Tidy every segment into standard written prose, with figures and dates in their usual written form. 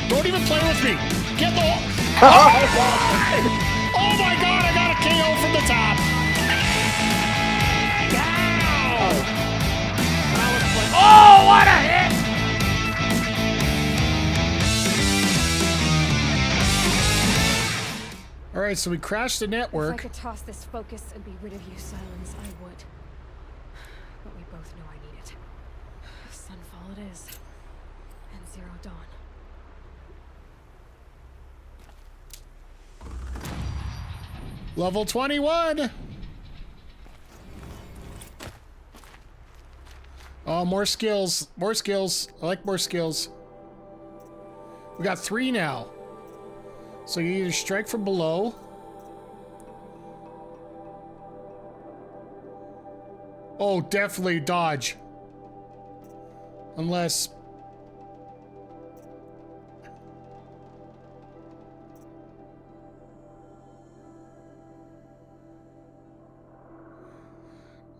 Don't even play with me. Get the... Oh my god, I got a KO from the top. Oh, what a hit! Alright, so we crashed the network. If I could toss this focus and be rid of you, Silence, I would. But we both know I need it. Sunfall it is. And Zero Dawn. Level 21! Oh, more skills. More skills. I like more skills. We got 3 now. So you either strike from below. Oh, definitely dodge. Unless...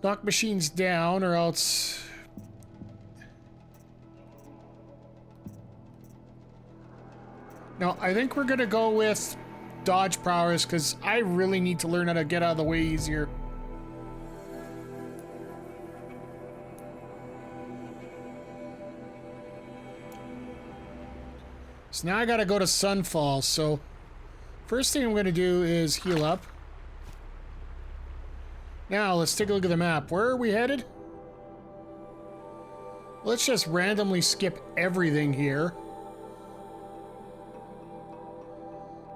knock machines down or else... No, I think we're gonna go with dodge prowess because I really need to learn how to get out of the way easier. So now I gotta go to Sunfall, so first thing I'm gonna do is heal up. Now let's take a look at the map. Where are we headed? Let's just randomly skip everything here.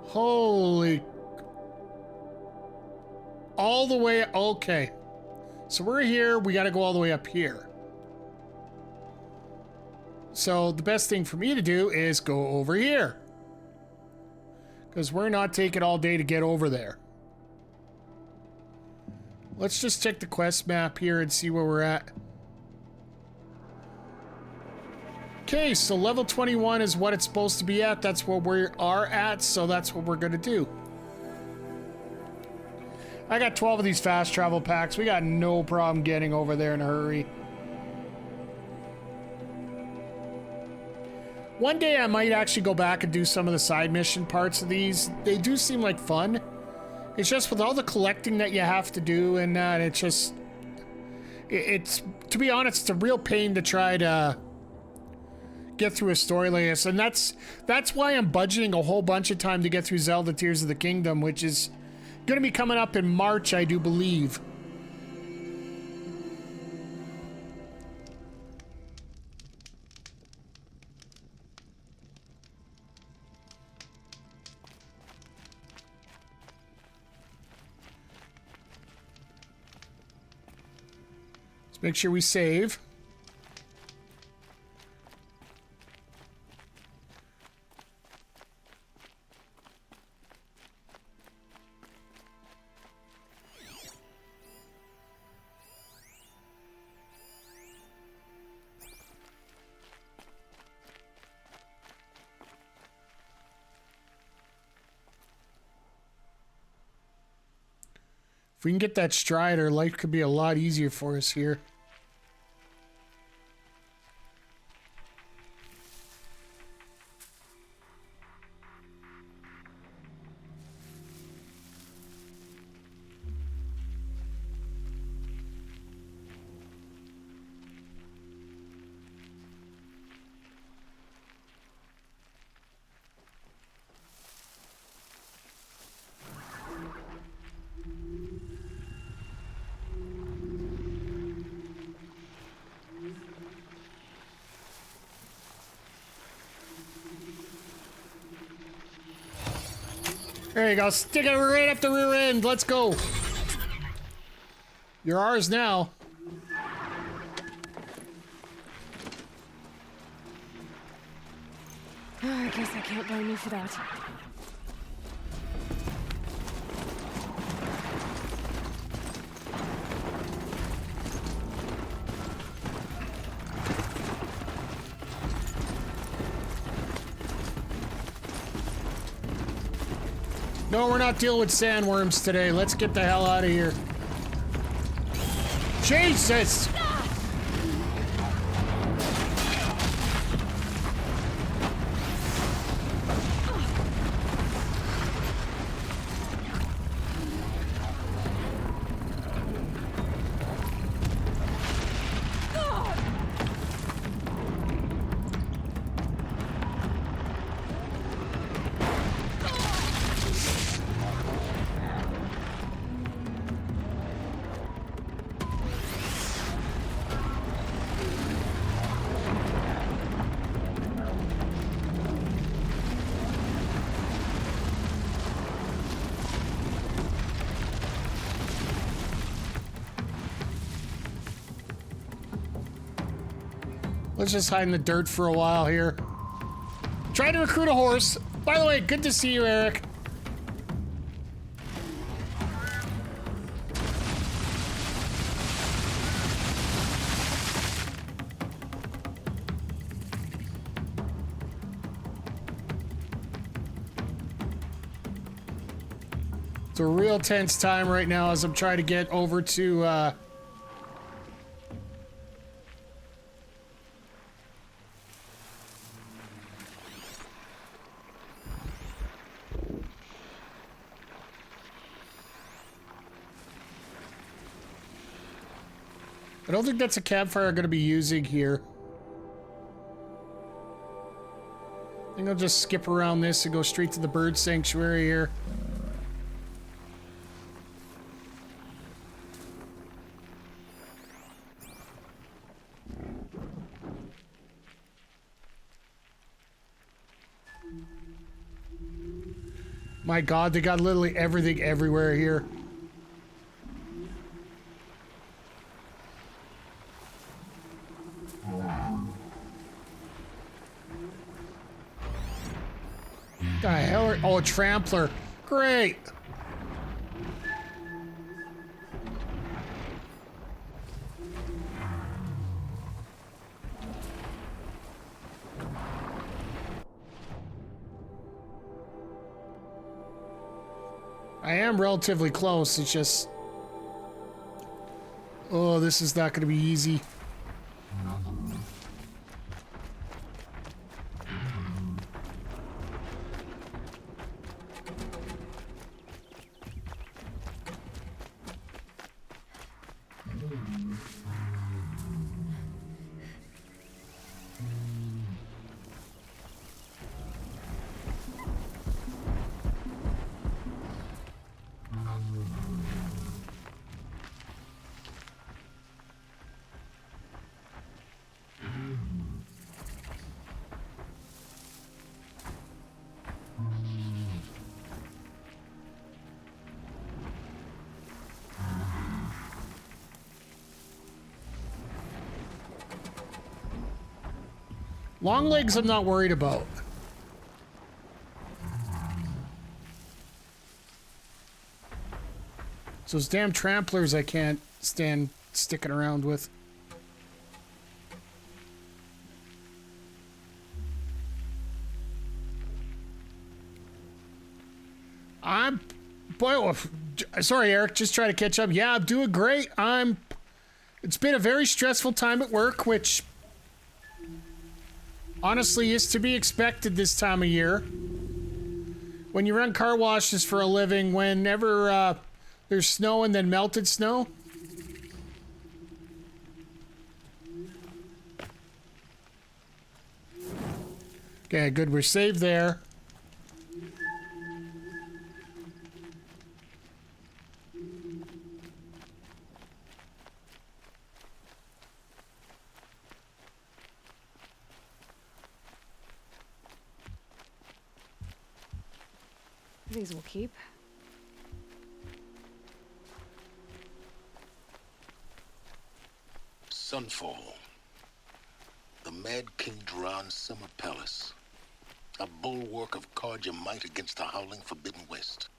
Holy... all the way... okay. So we're here, we gotta go all the way up here. So the best thing for me to do is go over here. Because we're not taking all day to get over there. Let's just check the quest map here and see where we're at. Okay, so level 21 is what it's supposed to be at. That's where we are at, so that's what we're gonna do. I got 12 of these fast travel packs. We got no problem getting over there in a hurry. One day I might actually go back and do some of the side mission parts of these. They do seem like fun. It's just with all the collecting that you have to do and that, it's just... it's, to be honest, it's a real pain to try to get through a story like this, and that's why I'm budgeting a whole bunch of time to get through Zelda Tears of the Kingdom, which is going to be coming up in March, I do believe. Let's make sure we save. If we can get that Strider, life could be a lot easier for us here. There you go. Stick it right up the rear end. Let's go. You're ours now. I guess I can't blame you for that. No, we're not dealing with sandworms today. Let's get the hell out of here. Jesus! Let's just hide in the dirt for a while here. Try to recruit a horse. By the way, good to see you, Eric. It's a real tense time right now as I'm trying to get over to, I don't think that's a campfire I'm going to be using here. I think I'll just skip around this and go straight to the bird sanctuary here. My God, they got literally everything everywhere here. The hell are, oh, a trampler. Great. I am relatively close, it's just... Oh, this is not gonna be easy. Long legs I'm not worried about. It's those damn tramplers I can't stand sticking around with. Sorry, Eric, just trying to catch up. Yeah, I'm doing great. It's been a very stressful time at work, which honestly is to be expected this time of year. When you run car washes for a living, whenever there's snow and then melted snow. Okay, good, we're saved there. These will keep. Sunfall. The Mad King Duran's summer palace. A bulwark of Carja might against the howling Forbidden West.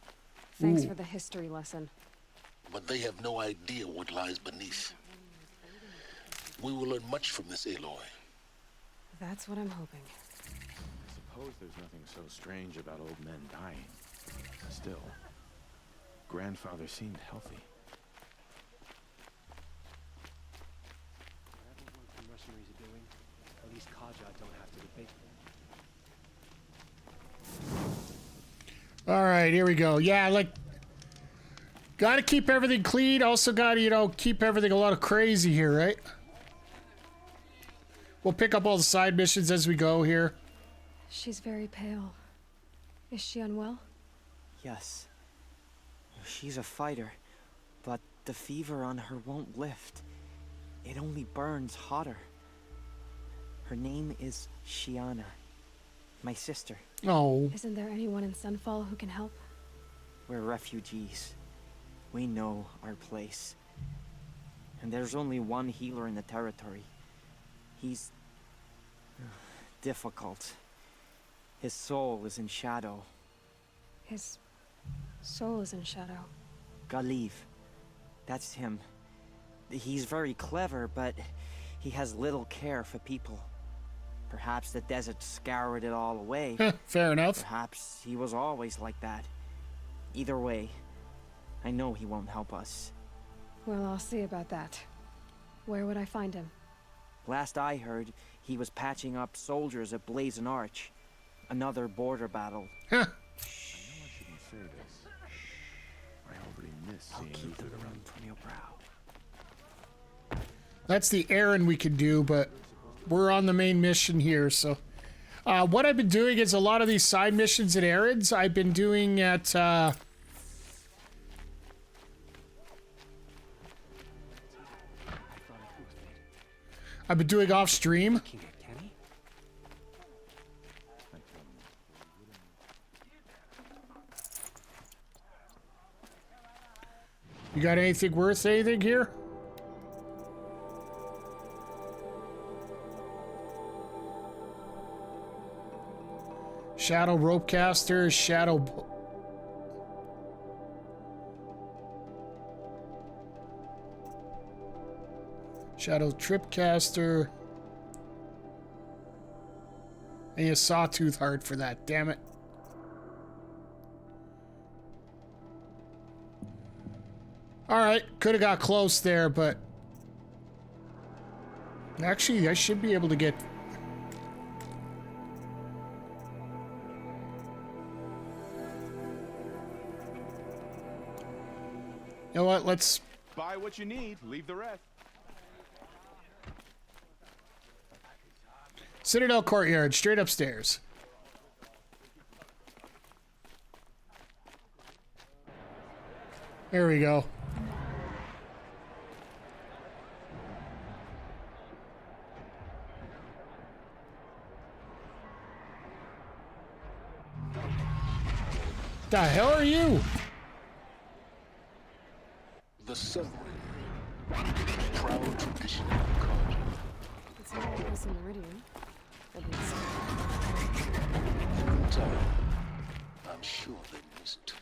Thanks for the history lesson. But they have no idea what lies beneath. We will learn much from this Aloy. That's what I'm hoping. I suppose there's nothing so strange about old men dying. Still, grandfather seemed healthy. Whatever work the mercenaries are doing, at least Kaja don't have to debate. All right, here we go. Yeah, like, gotta keep everything clean. Also gotta, you know, keep everything a lot of crazy here, right? We'll pick up all the side missions as we go here. She's very pale. Is she unwell? Yes. She's a fighter, but the fever on her won't lift. It only burns hotter. Her name is Shiana, my sister. Oh. Isn't there anyone in Sunfall who can help? We're refugees. We know our place. And there's only one healer in the territory. He's Difficult. His soul is in shadow. His soul is in shadow. Galiv. That's him. He's very clever, but he has little care for people. Perhaps the desert scoured it all away. Fair enough. Perhaps he was always like that. Either way, I know he won't help us. Well, I'll see about that. Where would I find him? Last I heard, he was patching up soldiers at Blazon Arch. Another border battle. Huh. I know I shouldn't say this. I already miss I'll seeing keep the Uther moon around. from your brow. That's the errand we could do, but we're on the main mission here, so... what I've been doing is a lot of these side missions and errands I've been doing at, I've been doing off stream. King it, can he? You got anything worth anything here? Shadow Ropecaster, Shadow Tripcaster. I need a Sawtooth Heart for that, damn it. Alright, could have got close there, but... Actually, I should be able to get... You know what, let's... Buy what you need, leave the rest. Citadel Courtyard, straight upstairs. There we go. The hell are you? The submarine. Proud tradition of Carja. It's not like this in Meridian. At least. Time. I'm sure they missed.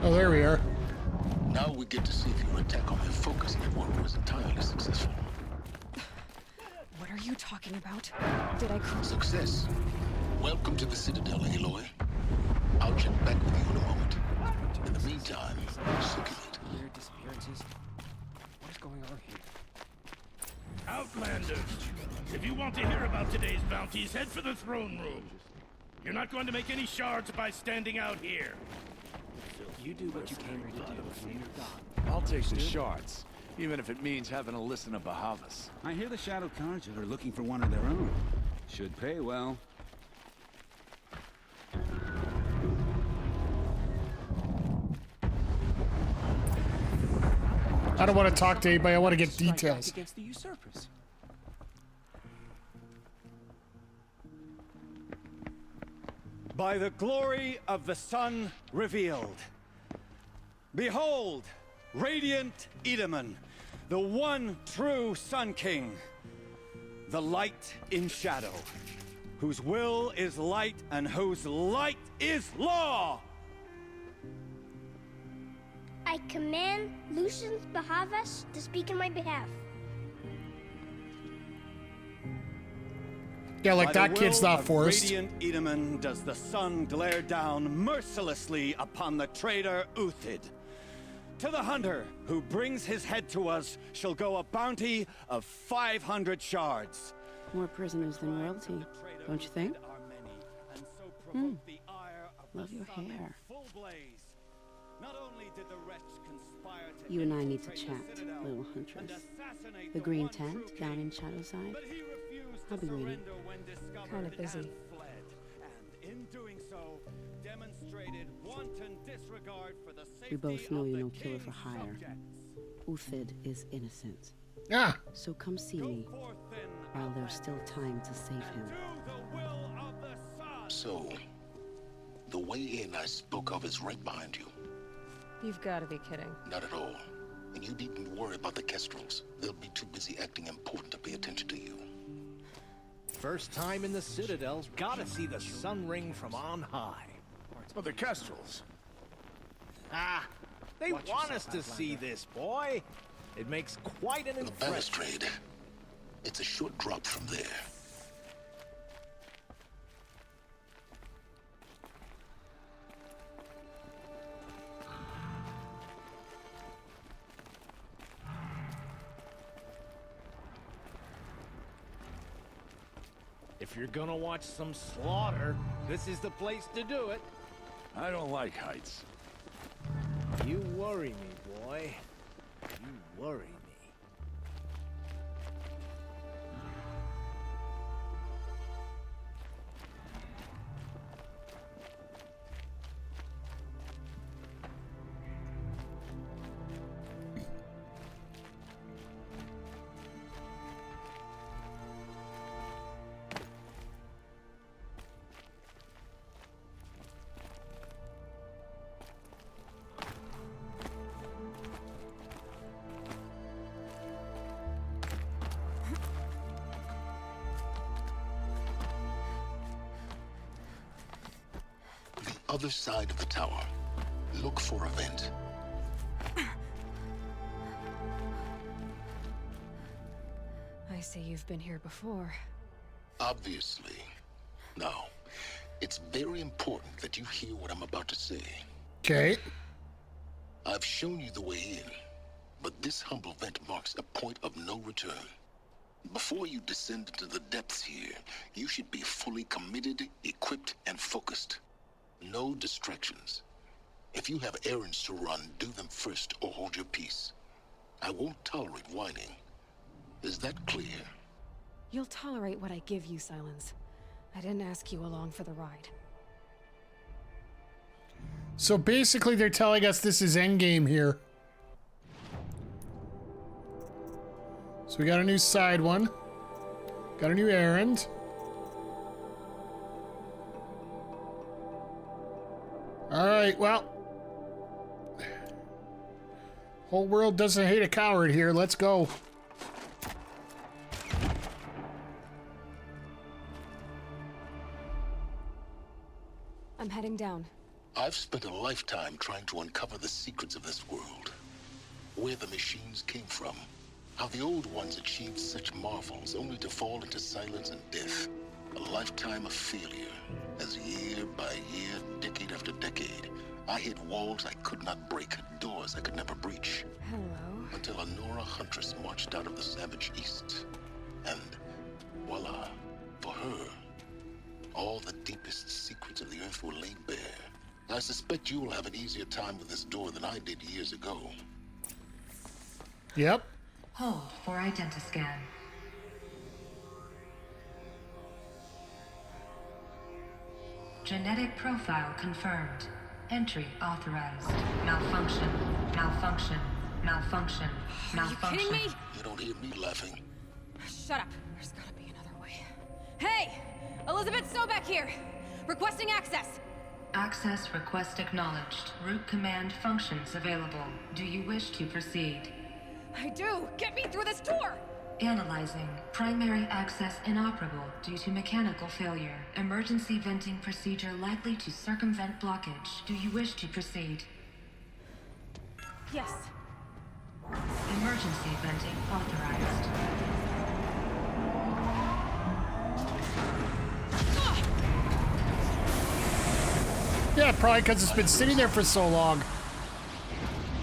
Oh, there we are. Now we get to see if your attack on their focus network was entirely successful. What are you talking about? Did I cross? Success. Welcome to the Citadel, Aloy. I'll check back with you in a moment. In the meantime, circulate. Weird disappearances. What is going on here? Outlanders, if you want to hear about today's bounties, head for the throne room. You're not going to make any shards by standing out here. You do what you came here to do, and you're gone. I'll take the shards, even if it means having to listen to Bahavas. I hear the Shadow Carja are looking for one of their own. Should pay well. I don't want to talk to anybody, I want to get Strike back details. against the usurpers. By the glory of the sun revealed. Behold, radiant Edaman, the one true Sun King, the light in shadow, whose will is light and whose light is law. I command Lucius Bahavas to speak in my behalf. Yeah, like By that the kid's will not of forced. Radiant Edaman does the sun glare down mercilessly upon the traitor Uthid. To the hunter who brings his head to us shall go a bounty of 500 shards. More prisoners than royalty, don't you think? Love your hair. You and I need to chat, little huntress. The green tent down in Shadowside? I'll be waiting. Kind of busy. We both know you're no killer for hire. Uthid is innocent. Yeah. So come see me while there's still time to save him. So, the way in I spoke of is right behind you. You've got to be kidding. Not at all. And you needn't worry about the Kestrels. They'll be too busy acting important to pay attention to you. First time in the Citadel, gotta see the sun ring from on high. Well, the Kestrels. Ah, they want us to see this, boy. It makes quite an The impression. balustrade. It's a short drop from there. If you're gonna watch some slaughter, this is the place to do it. I don't like heights. You worry me, boy. You worry me. Other side of the tower. Look for a vent. I see you've been here before. Obviously. Now, it's very important that you hear what I'm about to say. Okay. I've shown you the way in, but this humble vent marks a point of no return. Before you descend into the depths here, you should be fully committed, equipped, and focused. No distractions. If you have errands to run, do them first or hold your peace. I won't tolerate whining. Is that clear? You'll tolerate what I give you, Silence. I didn't ask you along for the ride. So basically they're telling us this is endgame here. So we got a new side one. Got a new errand. Alright, well. Whole world doesn't hate a coward here. Let's go. I'm heading down. I've spent a lifetime trying to uncover the secrets of this world. Where the machines came from. How the old ones achieved such marvels only to fall into silence and death. A lifetime of failure. As year by year, decade after decade, I hit walls I could not break, doors I could never breach. Hello. Until a Nora huntress marched out of the savage east. And voila, for her, all the deepest secrets of the earth were laid bare. I suspect you will have an easier time with this door than I did years ago. Yep. Hold for identiscan. Genetic profile confirmed. Entry authorized. Malfunction. Malfunction. Malfunction. Malfunction. Are you kidding me? You don't hear me laughing. Shut up. There's gotta be another way. Hey! Elizabeth Sobeck here! Requesting access! Access request acknowledged. Root command functions available. Do you wish to proceed? I do! Get me through this door! Analyzing. Primary access inoperable due to mechanical failure. Emergency venting procedure likely to circumvent blockage. Do you wish to proceed? Yes. Emergency venting authorized. Yeah, probably because it's been sitting there for so long.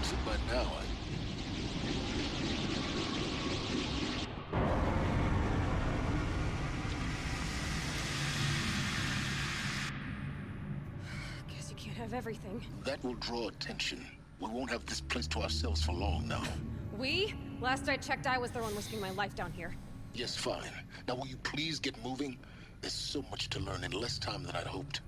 So by now, Guess you can't have everything. that will draw attention. We won't have this place to ourselves for long now. We? Last I checked, I was the one risking my life down here. Yes, fine. Now will you please get moving? There's so much to learn in less time than I'd hoped.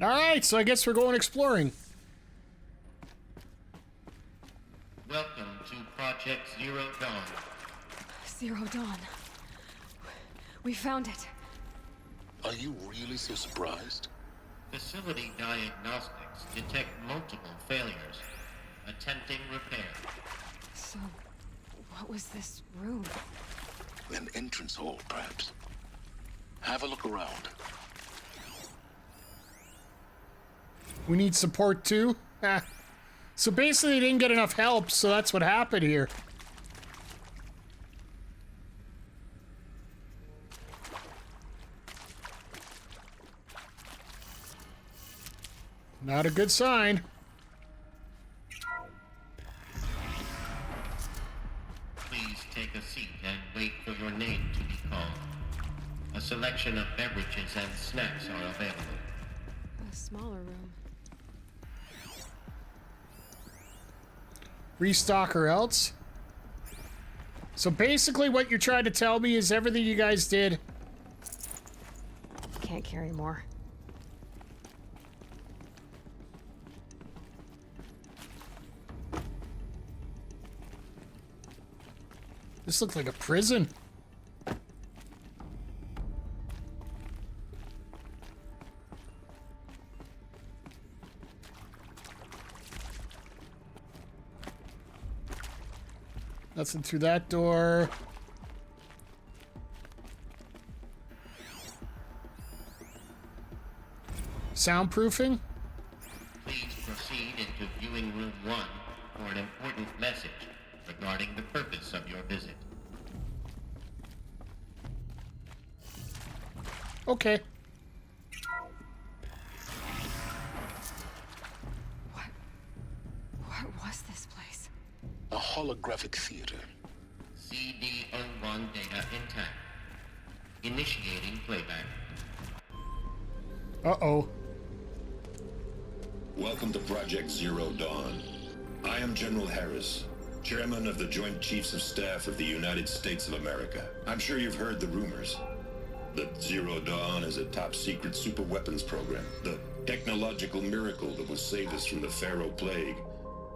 Alright, so I guess we're going exploring. Welcome to Project Zero Dawn. Zero Dawn. We found it. Are you really so surprised? Facility diagnostics detect multiple failures. Attempting repair. So, what was this room? An entrance hall, perhaps. Have a look around. We need support too? Ah. So basically they didn't get enough help, so that's what happened here. Not a good sign. Please take a seat and wait for your name to be called. A selection of beverages and snacks are available. A smaller room. Restock or else. So basically what you're trying to tell me is everything you guys did. Can't carry more. This looks like a prison. Nothing through that door. Soundproofing? Please proceed into viewing room 1 for an important message regarding the purpose of your visit. Okay. What was this place? A holographic theater. CD01 data intact. Initiating playback. Uh-oh. Welcome to Project Zero Dawn. I am General Harris, Chairman of the Joint Chiefs of Staff of the United States of America. I'm sure you've heard the rumors that Zero Dawn is a top-secret superweapons program, the technological miracle that will save us from the Pharaoh Plague,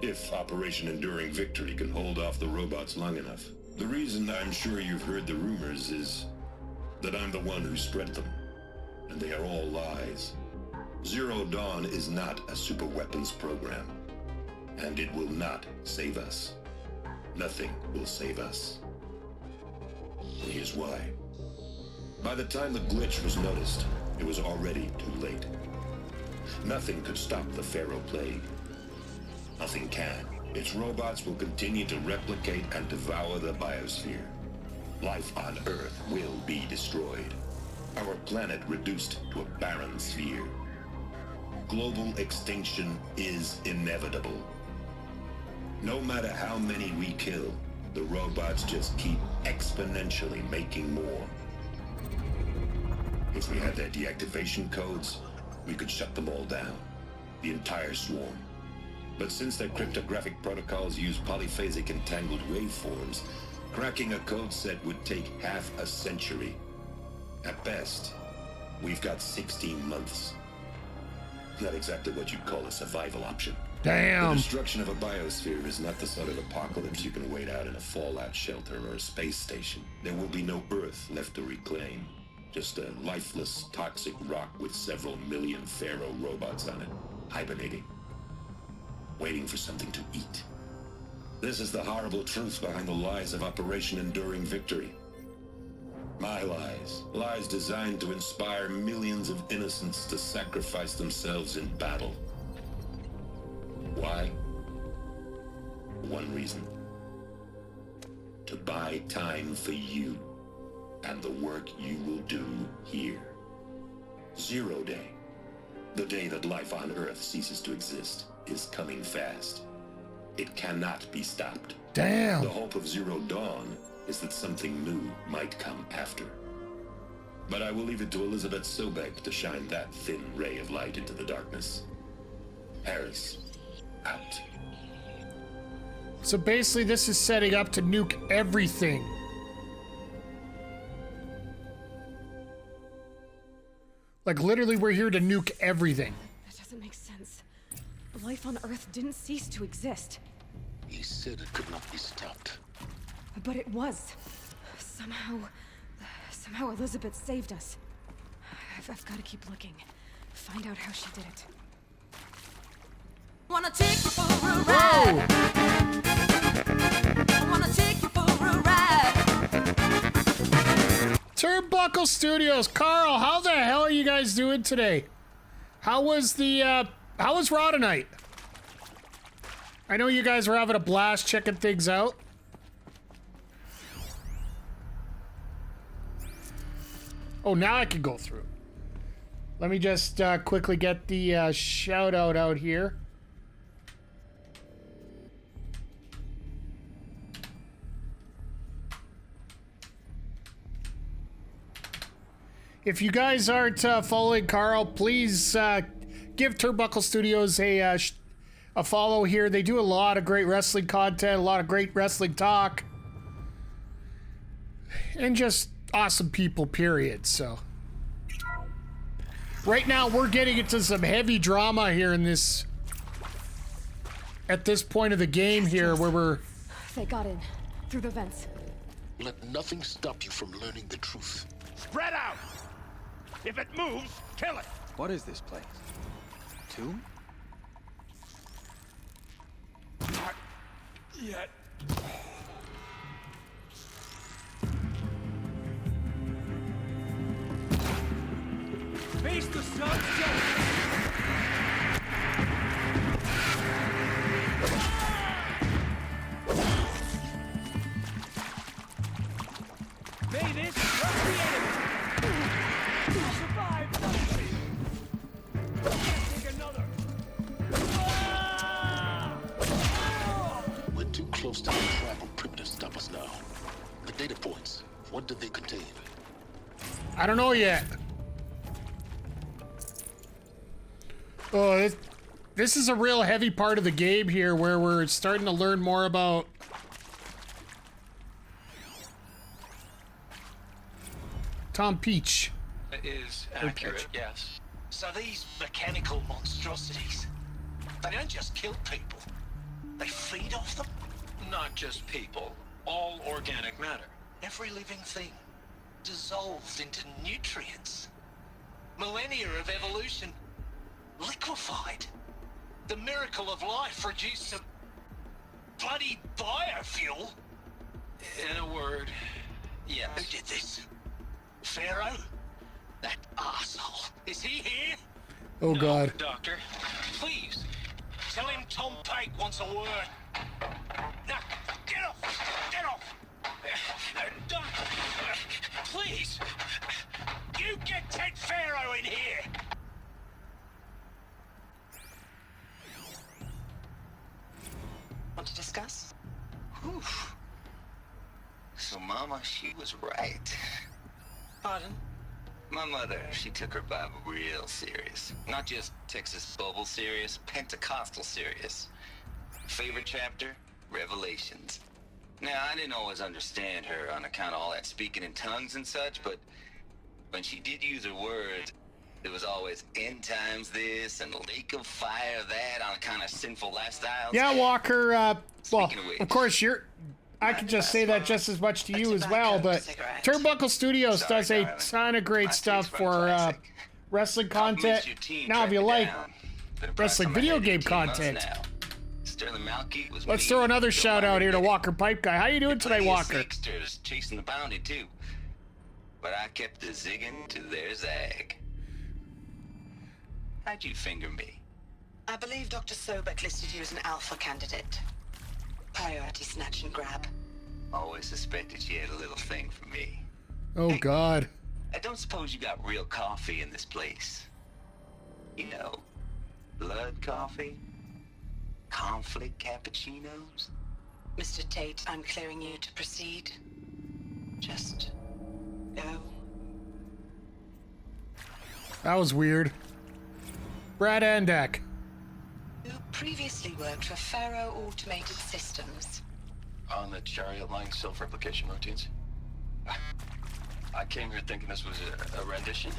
if Operation Enduring Victory can hold off the robots long enough. The reason I'm sure you've heard the rumors is that I'm the one who spread them, and they are all lies. Zero Dawn is not a superweapons program, and it will not save us. Nothing will save us. And here's why. By the time the glitch was noticed, it was already too late. Nothing could stop the Pharaoh Plague. Nothing can. Its robots will continue to replicate and devour the biosphere. Life on Earth will be destroyed. Our planet reduced to a barren sphere. Global extinction is inevitable. No matter how many we kill, the robots just keep exponentially making more. If we had their deactivation codes, we could shut them all down. The entire swarm. But since their cryptographic protocols use polyphasic entangled waveforms, cracking a code set would take half a century. At best, we've got 16 months. Not exactly what you'd call a survival option. Damn. The destruction of a biosphere is not the sort of apocalypse you can wait out in a fallout shelter or a space station. There will be no Earth left to reclaim. Just a lifeless, toxic rock with several million Pharaoh robots on it, hibernating, waiting for something to eat. This is the horrible truth behind the lies of Operation Enduring Victory. My lies. Lies designed to inspire millions of innocents to sacrifice themselves in battle. Why? One reason. To buy time for you and the work you will do here. Zero Day, the day that life on Earth ceases to exist, is coming fast. It cannot be stopped. Damn. The hope of Zero Dawn is that something new might come after. But I will leave it to Elizabeth Sobek to shine that thin ray of light into the darkness. Harris, out. So basically this is setting up to nuke everything. Like literally we're here to nuke everything. That doesn't make sense. Life on Earth didn't cease to exist. He said it could not be stopped. But it was. Somehow Elizabeth saved us. I've got to keep looking. Find out how she did it. Wanna take you for a ride. Wanna take you for a ride. Turnbuckle Studios, Carl, how the hell are you guys doing today? How was Raw tonight? I know you guys were having a blast checking things out. Oh, now I can go through. Let me just quickly get the shout out here. If you guys aren't following Carl, please give Turnbuckle Studios a follow here. They do a lot of great wrestling content, a lot of great wrestling talk, and just awesome people, period. So right now we're getting into some heavy drama here in this, at this point of the game here, where we're... They got in through the vents. Let nothing stop you from learning the truth. Spread out! If it moves, kill it! What is this place? Tomb? Not yet. Face the sun, May this crush the enemy. Survive. Take another. We're too close to the tribal perimeter to stop us now. The data points, what did they contain? I don't know yet. Oh, this is a real heavy part of the game here where we're starting to learn more about... Tom Peach. It is accurate, yes. So these mechanical monstrosities, they don't just kill people. They feed off them? Not just people. All organic matter. Every living thing dissolved into nutrients. Millennia of evolution liquefied. The miracle of life produced some bloody biofuel. In a word, yes. Who did this? Pharaoh? That arsehole. Is he here? Oh, no, God. Doctor, please, tell him Tom Pike wants a word. Now, get off! Get off! Doctor, please, you get Ted Pharaoh in here! Want to discuss? Whew. So, Mama, she was right. Pardon? My mother, she took her Bible real serious. Not just Texas Bubble serious, Pentecostal serious. Favorite chapter? Revelations. Now, I didn't always understand her on account of all that speaking in tongues and such, but when she did use her words, it was always end times this and lake of fire that on account of sinful lifestyles. Yeah, Walker, well, of which, of course, I can just say that just as much to you as well, but Turnbuckle Studios does a ton of great stuff for wrestling content. Now, if you like wrestling video game content, let's throw another shout out here to Walker Pipe Guy. How you doing tonight, Walker? Chasing the bounty too, but I kept the zigging to their zag. How'd you finger me? I believe Dr. Sobek listed you as an alpha candidate. Priority snatch and grab. Always suspected she had a little thing for me. Oh, God. I don't suppose you got real coffee in this place. You know, blood coffee? Conflict cappuccinos? Mr. Tate, I'm clearing you to proceed. Just go. That was weird. Brad Andak. You previously worked for Faro Automated Systems. On the chariot line self-replication routines? I came here thinking this was a rendition.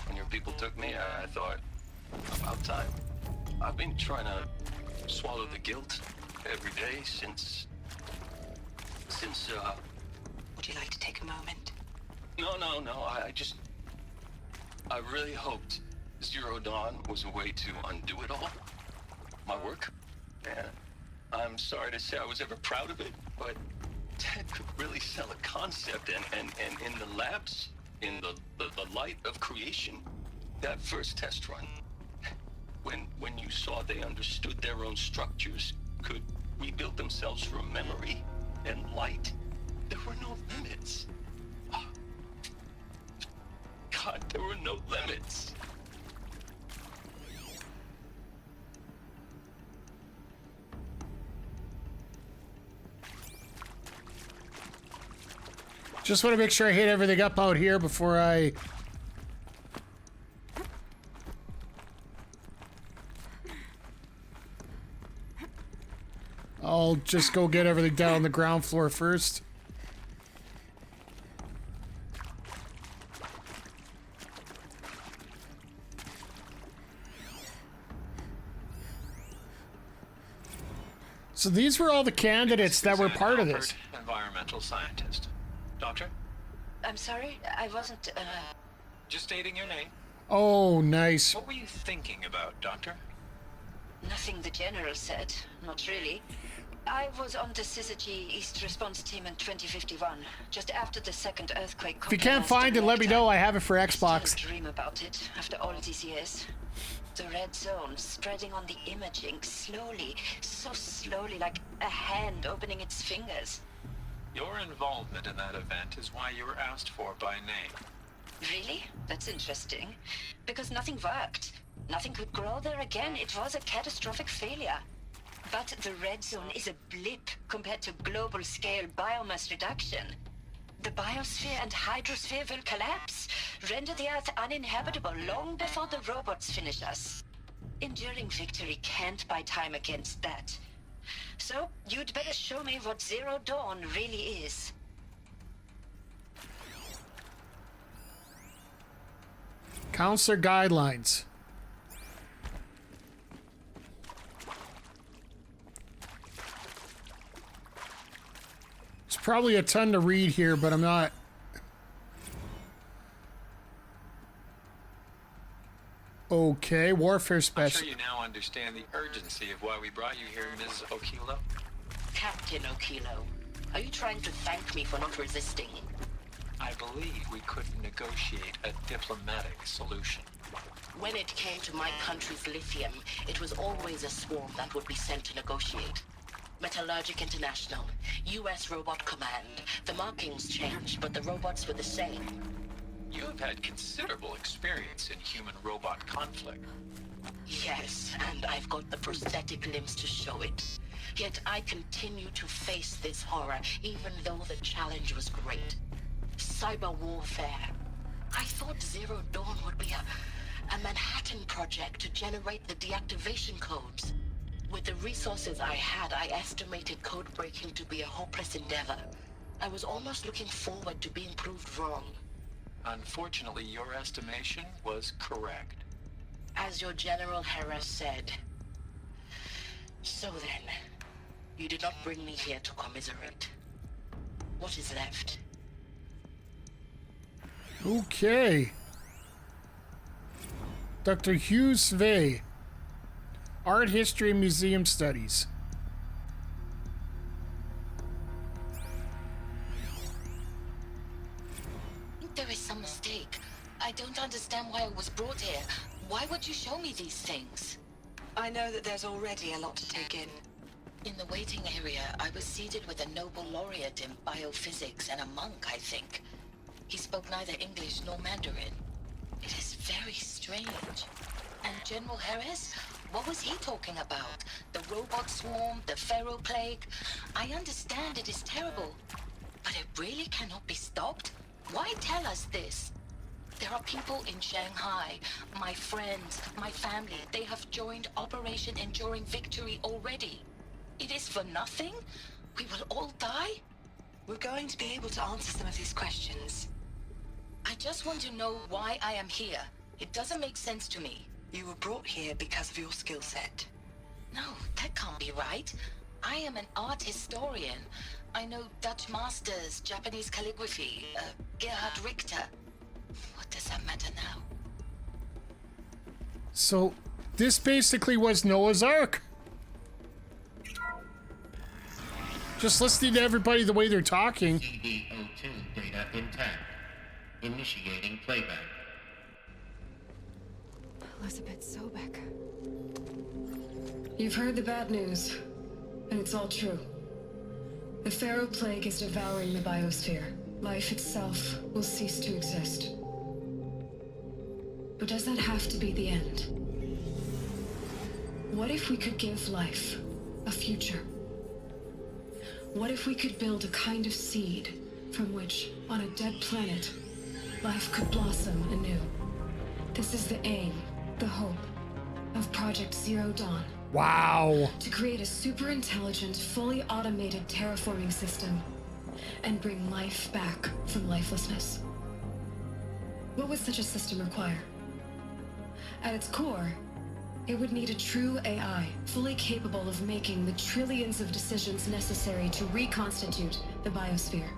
When your people took me, I thought, about time. I've been trying to swallow the guilt every day since... Would you like to take a moment? No, I really hoped Zero Dawn was a way to undo it all. My work? Yeah. I'm sorry to say I was ever proud of it, but Ted could really sell a concept, and in the labs, in the light of creation, that first test run, when you saw they understood their own structures, could rebuild themselves from memory and light, there were no limits. Oh, God, there were no limits. Just want to make sure I hit everything up out here before I... I'll just go get everything down on the ground floor first. So these were all the candidates that were part of this. Environmental scientist. Doctor? I'm sorry, I wasn't, Just stating your name. Oh, nice. What were you thinking about, Doctor? Nothing the General said. Not really. I was on the Syzygy East Response Team in 2051, just after the second earthquake. If you can't find it, let me know. I have it for Xbox. Still dream about it after all these years. The red zone spreading on the imaging slowly, so slowly, like a hand opening its fingers. Your involvement in that event is why you were asked for by name. Really? That's interesting. Because nothing worked. Nothing could grow there again. It was a catastrophic failure. But the red zone is a blip compared to global scale biomass reduction. The biosphere and hydrosphere will collapse, render the Earth uninhabitable long before the robots finish us. Enduring victory can't buy time against that. So, you'd better show me what Zero Dawn really is. Counselor guidelines. There's probably a ton to read here, but I'm not... Okay, warfare I'm special. sure you now understand the urgency of why we brought you here, Ms. Okilo. Captain Okilo, are you trying to thank me for not resisting? I believe we could negotiate a diplomatic solution. When it came to my country's lithium, it was always a swarm that would be sent to negotiate. Metallurgic International, U.S. Robot Command. The markings changed, but the robots were the same. You have had considerable experience in human-robot conflict. Yes, and I've got the prosthetic limbs to show it. Yet I continue to face this horror, even though the challenge was great. Cyber warfare. I thought Zero Dawn would be a Manhattan project to generate the deactivation codes. With the resources I had, I estimated code breaking to be a hopeless endeavor. I was almost looking forward to being proved wrong. Unfortunately, your estimation was correct. As your General Harris said. So then, you did not bring me here to commiserate. What is left? Okay. Dr. Hugh Svey. Art History and Museum Studies. There is some mistake. I don't understand why I was brought here. Why would you show me these things? I know that there's already a lot to take in. In the waiting area, I was seated with a Nobel laureate in biophysics and a monk, I think. He spoke neither English nor Mandarin. It is very strange. And General Harris? What was he talking about? The robot swarm, the pharaoh plague? I understand it is terrible. But it really cannot be stopped? Why tell us this? There are people in Shanghai, my friends, my family. They have joined Operation Enduring Victory already. It is for nothing? We will all die? We're going to be able to answer some of these questions. I just want to know why I am here. It doesn't make sense to me. You were brought here because of your skill set. No, that can't be right. I am an art historian. I know Dutch masters, Japanese calligraphy, Gerhard Richter. What does that matter now? So, this basically was Noah's Ark. Just listening to everybody the way they're talking. CD02 data intact. Initiating playback. Elizabeth Sobek. You've heard the bad news, and it's all true. The Pharaoh Plague is devouring the biosphere. Life itself will cease to exist. But does that have to be the end? What if we could give life a future? What if we could build a kind of seed from which, on a dead planet, life could blossom anew? This is the aim, the hope, of Project Zero Dawn. Wow. To create a super intelligent, fully automated terraforming system and bring life back from lifelessness. What would such a system require? At its core, it would need a true AI, fully capable of making the trillions of decisions necessary to reconstitute the biosphere.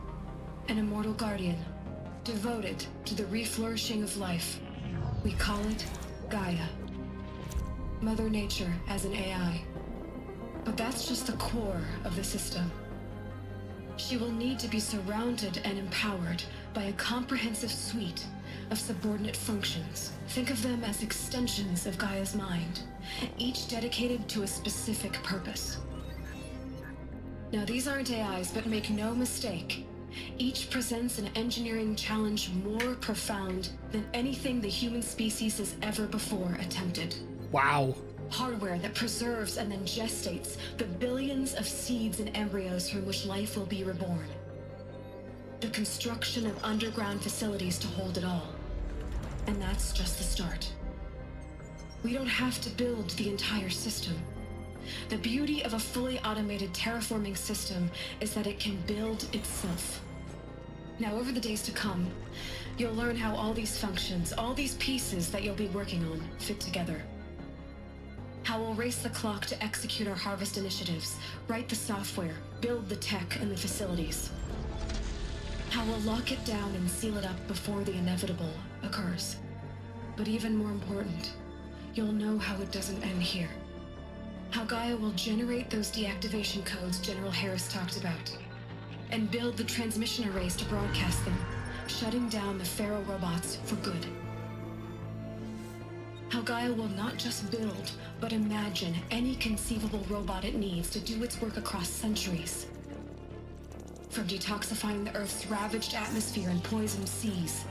An immortal guardian, devoted to the reflourishing of life. We call it Gaia. Mother Nature as an AI. But that's just the core of the system. She will need to be surrounded and empowered by a comprehensive suite of subordinate functions. Think of them as extensions of Gaia's mind, each dedicated to a specific purpose. Now, these aren't AIs, but make no mistake, each presents an engineering challenge more profound than anything the human species has ever before attempted. Wow. Hardware that preserves and then gestates the billions of seeds and embryos from which life will be reborn. The construction of underground facilities to hold it all. And that's just the start. We don't have to build the entire system. The beauty of a fully automated terraforming system is that it can build itself. Now, over the days to come, you'll learn how all these functions, all these pieces that you'll be working on, fit together. How we'll race the clock to execute our harvest initiatives, write the software, build the tech and the facilities. How we'll lock it down and seal it up before the inevitable occurs. But even more important, you'll know how it doesn't end here. How Gaia will generate those deactivation codes General Harris talked about, and build the transmission arrays to broadcast them, shutting down the Pharaoh robots for good. How Gaia will not just build, but imagine any conceivable robot it needs to do its work across centuries. From detoxifying the Earth's ravaged atmosphere and poisoned seas,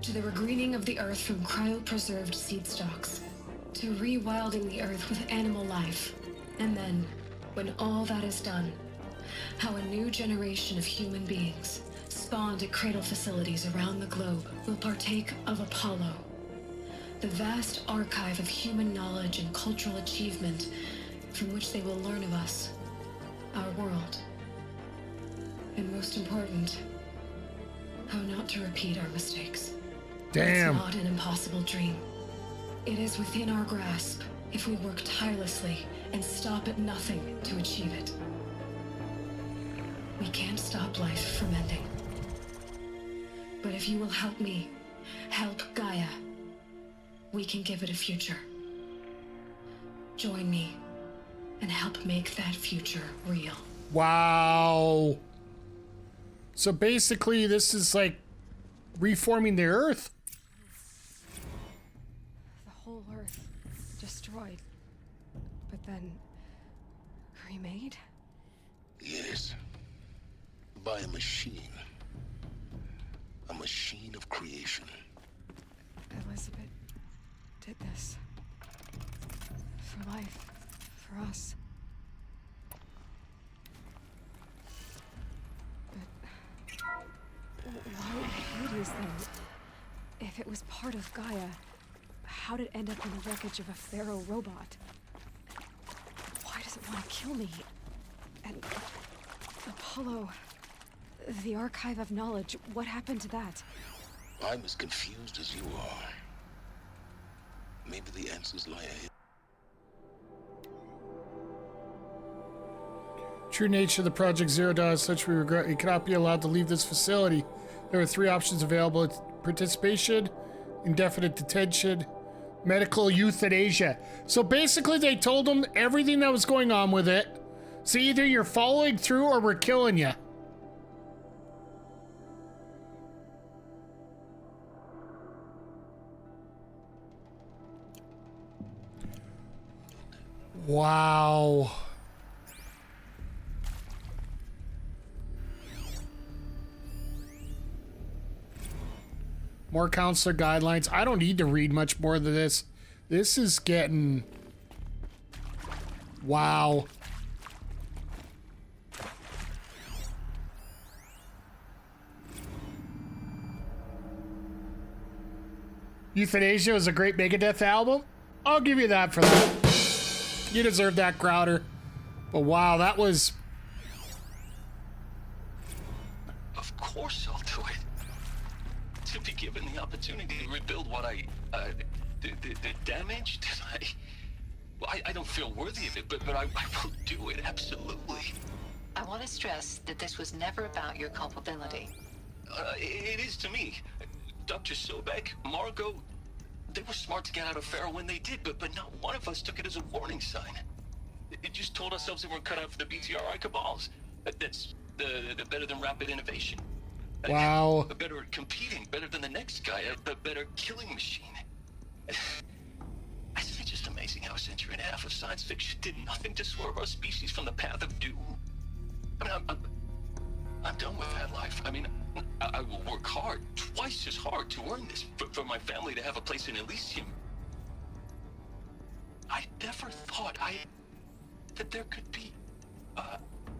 to the regreening of the Earth from cryopreserved seed stalks, to rewilding the Earth with animal life. And then, when all that is done, how a new generation of human beings, spawned at cradle facilities around the globe, will partake of Apollo, the vast archive of human knowledge and cultural achievement from which they will learn of us, our world. And most important, how not to repeat our mistakes. Damn. It's not an impossible dream. It is within our grasp if we work tirelessly and stop at nothing to achieve it. We can't stop life from ending. But if you will help me, help Gaia, we can give it a future. Join me and help make that future real. Wow. So basically, this is like reforming the Earth. The whole Earth destroyed, but then remade? Yes. By a machine. A machine of creation. Elizabeth did this. For life. For us. But why Hades then? If it was part of Gaia, how did it end up in the wreckage of a Pharaoh robot? Why does it want to kill me? And Apollo, the archive of knowledge, what happened to that? I'm as confused as you are. Maybe the answers lie ahead. True nature of the Project Zero Dawn is such we regret you cannot be allowed to leave this facility. There are 3 options available: participation, indefinite detention, Medical euthanasia. So basically they told him everything that was going on with it. So either you're following through or we're killing you. Wow. More counselor guidelines. I don't need to read much more than this. This is getting... Wow. Euthanasia was a great Megadeth album. I'll give you that for that. You deserve that, Crowder. But wow, that was... Of course I'll do it. To be given the opportunity to rebuild what the damage that I don't feel worthy of it, but I will do it, absolutely. I want to stress that this was never about your culpability. It is to me. Dr. Sobek, Margot, they were smart to get out of Pharaoh when they did, but not one of us took it as a warning sign. It just told ourselves that we're cut out for the BTRI cabals. That's the better than rapid innovation. Wow. Better at competing, better than the next guy, a better killing machine. Isn't it just amazing how a century and a half of science fiction did nothing to swerve our species from the path of doom? I mean, I'm done with that life. I mean, I will work hard, twice as hard, to earn this, for my family to have a place in Elysium. I never thought that there could be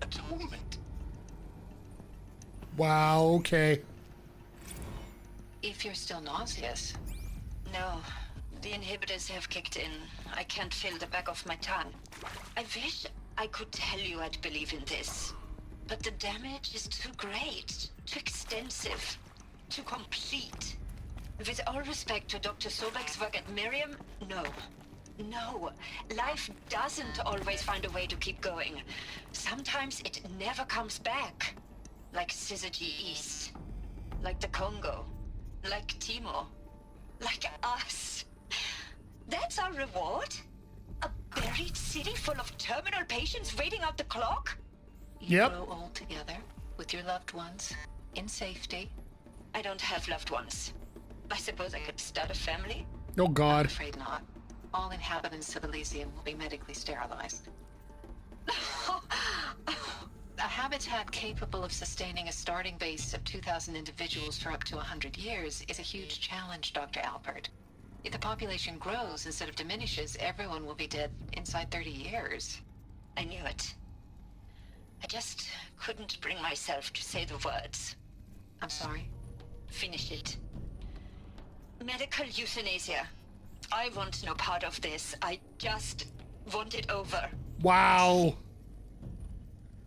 atonement. Wow, okay. If you're still nauseous. No, the inhibitors have kicked in. I can't feel the back of my tongue. I wish I could tell you I'd believe in this. But the damage is too great, too extensive, too complete. With all respect to Dr. Sobek's work at Miriam, no. No, life doesn't always find a way to keep going. Sometimes it never comes back. Like Syzygy East. Like the Congo. Like Timor. Like us. That's our reward? A buried city full of terminal patients waiting out the clock? Yep. You grow old together with your loved ones in safety. I don't have loved ones. I suppose I could start a family? Oh God. I'm afraid not. All inhabitants of Elysium will be medically sterilized. A habitat capable of sustaining a starting base of 2,000 individuals for up to 100 years is a huge challenge, Dr. Alpert. If the population grows instead of diminishes, everyone will be dead inside 30 years. I knew it. I just couldn't bring myself to say the words. I'm sorry? Finish it. Medical euthanasia. I want no part of this. I just want it over. Wow.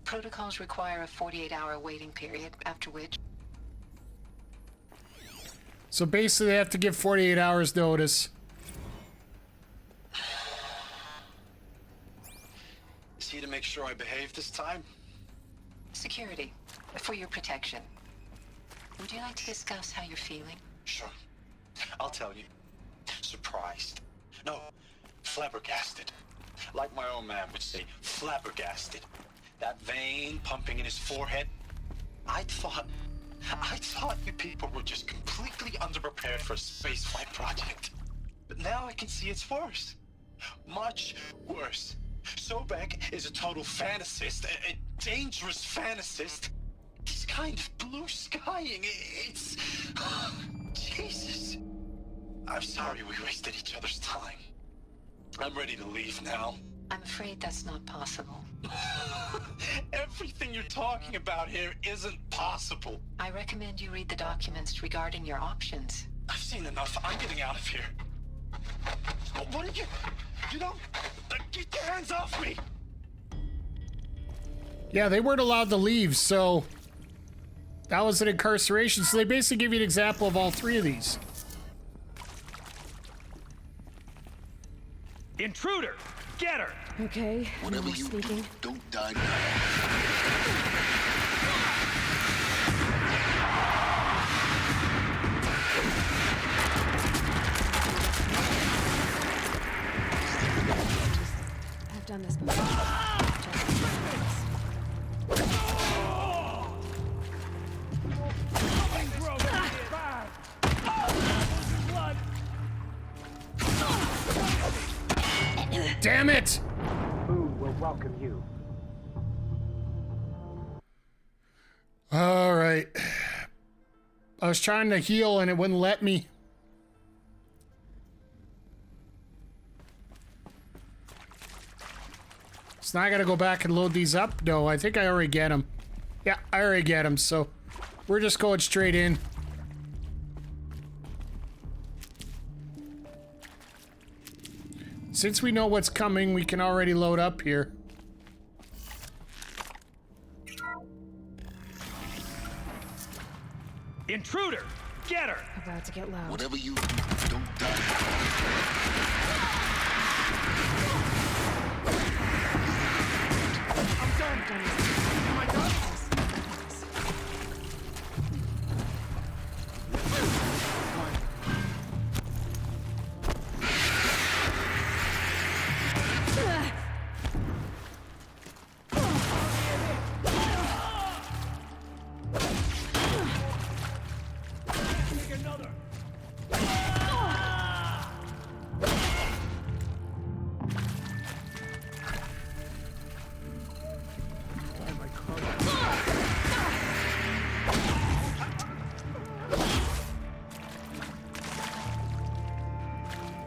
Protocols require a 48-hour waiting period, after which... So basically they have to give 48 hours notice. Is he to make sure I behave this time? Security, for your protection. Would you like to discuss how you're feeling? Sure. I'll tell you. Surprised. No, flabbergasted. Like my own man would say, flabbergasted. That vein pumping in his forehead. I thought you people were just completely underprepared for a spaceflight project. But now I can see it's worse. Much worse. Sobek is a total fantasist, a dangerous fantasist. He's kind of blue skying. It's... Jesus. I'm sorry we wasted each other's time. I'm ready to leave now. I'm afraid that's not possible. Everything you're talking about here isn't possible. I recommend you read the documents regarding your options. I've seen enough. I'm getting out of here. What are you... You don't... Get your hands off me! Yeah, they weren't allowed to leave, so... That was an incarceration, so they basically give you an example of all three of these. Intruder! Get her! Okay, Whatever you speaking. do, don't die now. done this before. Damn it! Boone will welcome you. All right. I was trying to heal and it wouldn't let me. So now I gotta go back and load these up? No, I think I already get them. Yeah, I already get them, so we're just going straight in. Since we know what's coming, we can already load up here. Intruder! Get her! About to get loud. Whatever you do, don't die. I'm done. Am I done?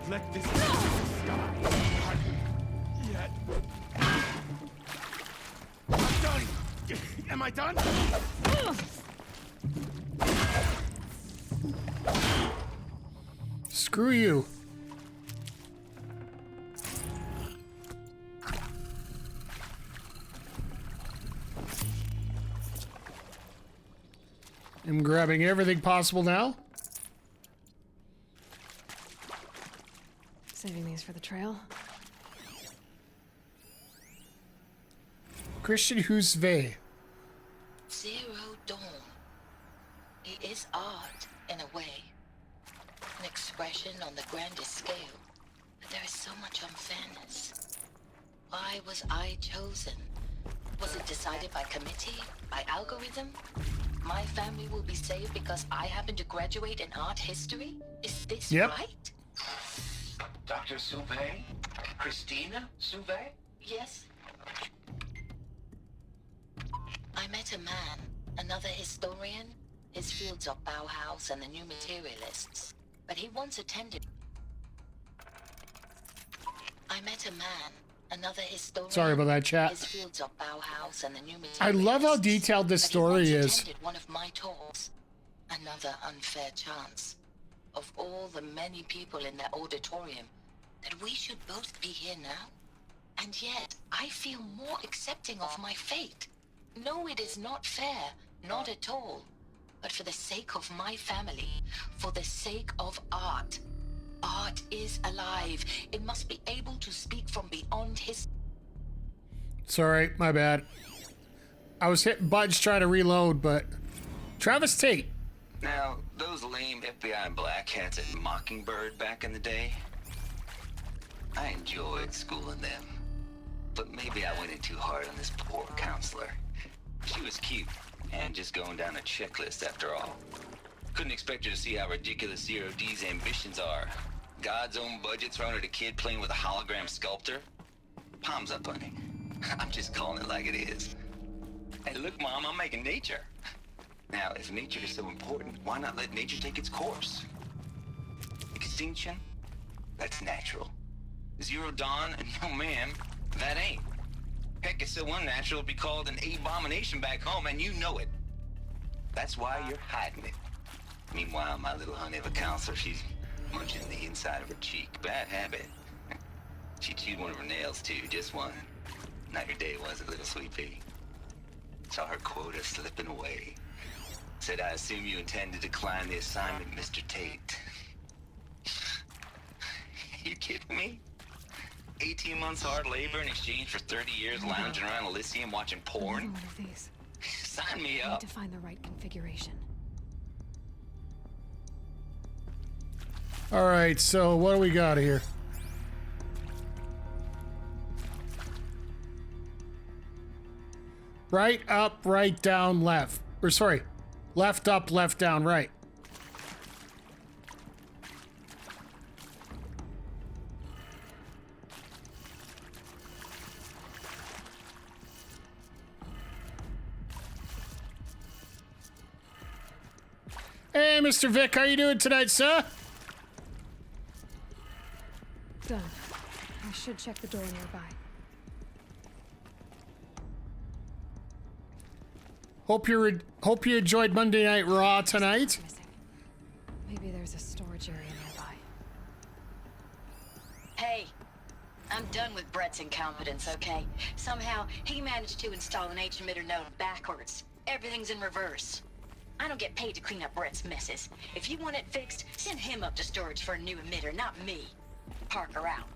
Let this die. Yet. I'm done. Am I done? Screw you. I'm grabbing everything possible now. Saving these for the trail. Christian Husve. Zero Dawn. It is art, in a way. An expression on the grandest scale. But there is so much unfairness. Why was I chosen? Was it decided by committee? By algorithm? My family will be saved because I happen to graduate in art history? Is this right? Dr. Sauvé? Christina Sauvé? Yes. I met a man, another historian. His fields are Bauhaus and the New Materialists. But he once attended... I met a man, another historian. Sorry about that, chat. His fields are Bauhaus and the New Materialists. I love how detailed this story is. Attended one of my talks. Another unfair chance. Of all the many people in that auditorium, that we should both be here now? And yet, I feel more accepting of my fate. No, it is not fair. Not at all. But for the sake of my family, for the sake of art. Art is alive. It must be able to speak from beyond his... Sorry, my bad. I was hitting buttons trying to reload, but... Travis Tate. Now, those lame FBI black hats at Mockingbird back in the day, I enjoyed schooling them. But maybe I went in too hard on this poor counselor. She was cute, and just going down a checklist after all. Couldn't expect her to see how ridiculous Zero D's ambitions are. God's own budget thrown at a kid playing with a hologram sculptor? Palms up, honey. I'm just calling it like it is. Hey, look, Mom, I'm making nature. Now, if nature is so important, why not let nature take its course? Extinction? That's natural. Zero Dawn? No, ma'am, that ain't. Heck, it's so unnatural to be called an abomination back home, and you know it. That's why you're hiding it. Meanwhile, my little honey of a counselor, she's munching the inside of her cheek. Bad habit. She chewed one of her nails, too, just one. Not your day, was it, little sweet pea? Saw her quota slipping away. Said, I assume you intend to decline the assignment, Mr. Tate. You kidding me? 18 months hard labor in exchange for 30 years lounging around Elysium watching porn? One of these. Sign me I up. need to find the right configuration. All right, so what do we got here? Right, up, right, down, left. Or sorry, left, up, left, down, right. Hey, Mr. Vic, how you doing tonight, sir? Done. I should check the door nearby. Hope you enjoyed Monday Night Raw tonight. Maybe there's a storage area nearby. Hey, I'm done with Brett's incompetence, okay? Somehow, he managed to install an H-emitter node backwards. Everything's in reverse. I don't get paid to clean up Brett's messes. If you want it fixed, send him up to storage for a new emitter, not me. Parker out.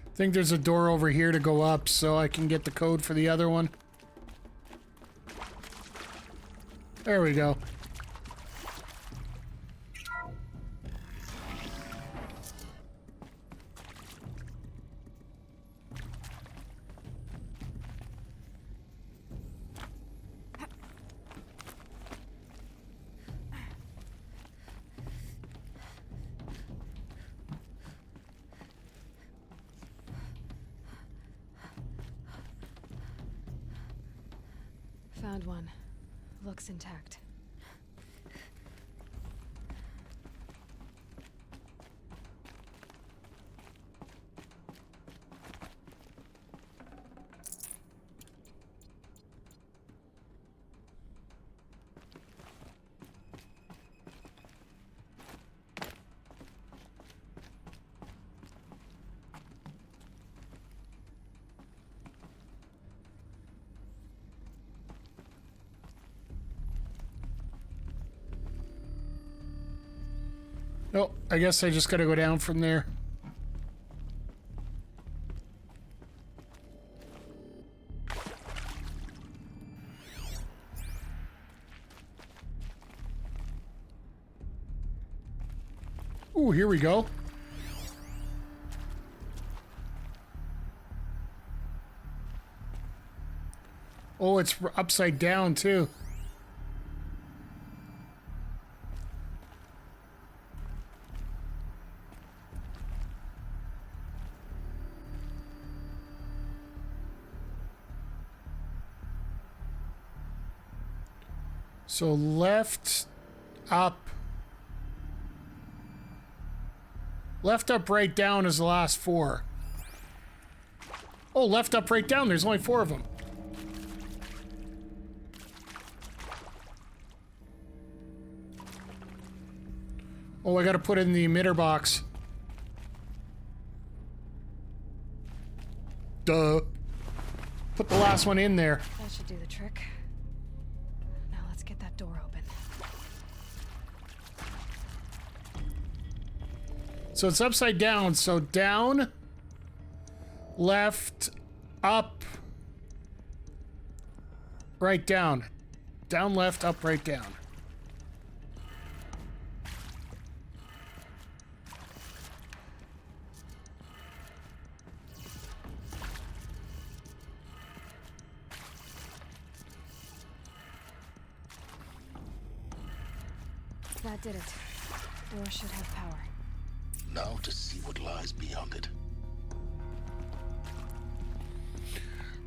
I think there's a door over here to go up so I can get the code for the other one. There we go. Found one. Looks intact. Nope, I guess I just gotta go down from there. Ooh, here we go. Oh, it's upside down too. So left, up. Left, up, right, down is the last four. Oh, left, up, right, down. There's only four of them. Oh, I gotta put it in the emitter box. Duh. Put the last one in there. That should do the trick. Now let's get that door open. So it's upside down. So down, left, up, right, down. Down, left, up, right, down. That did it. Door should have power. Now to see what lies beyond it.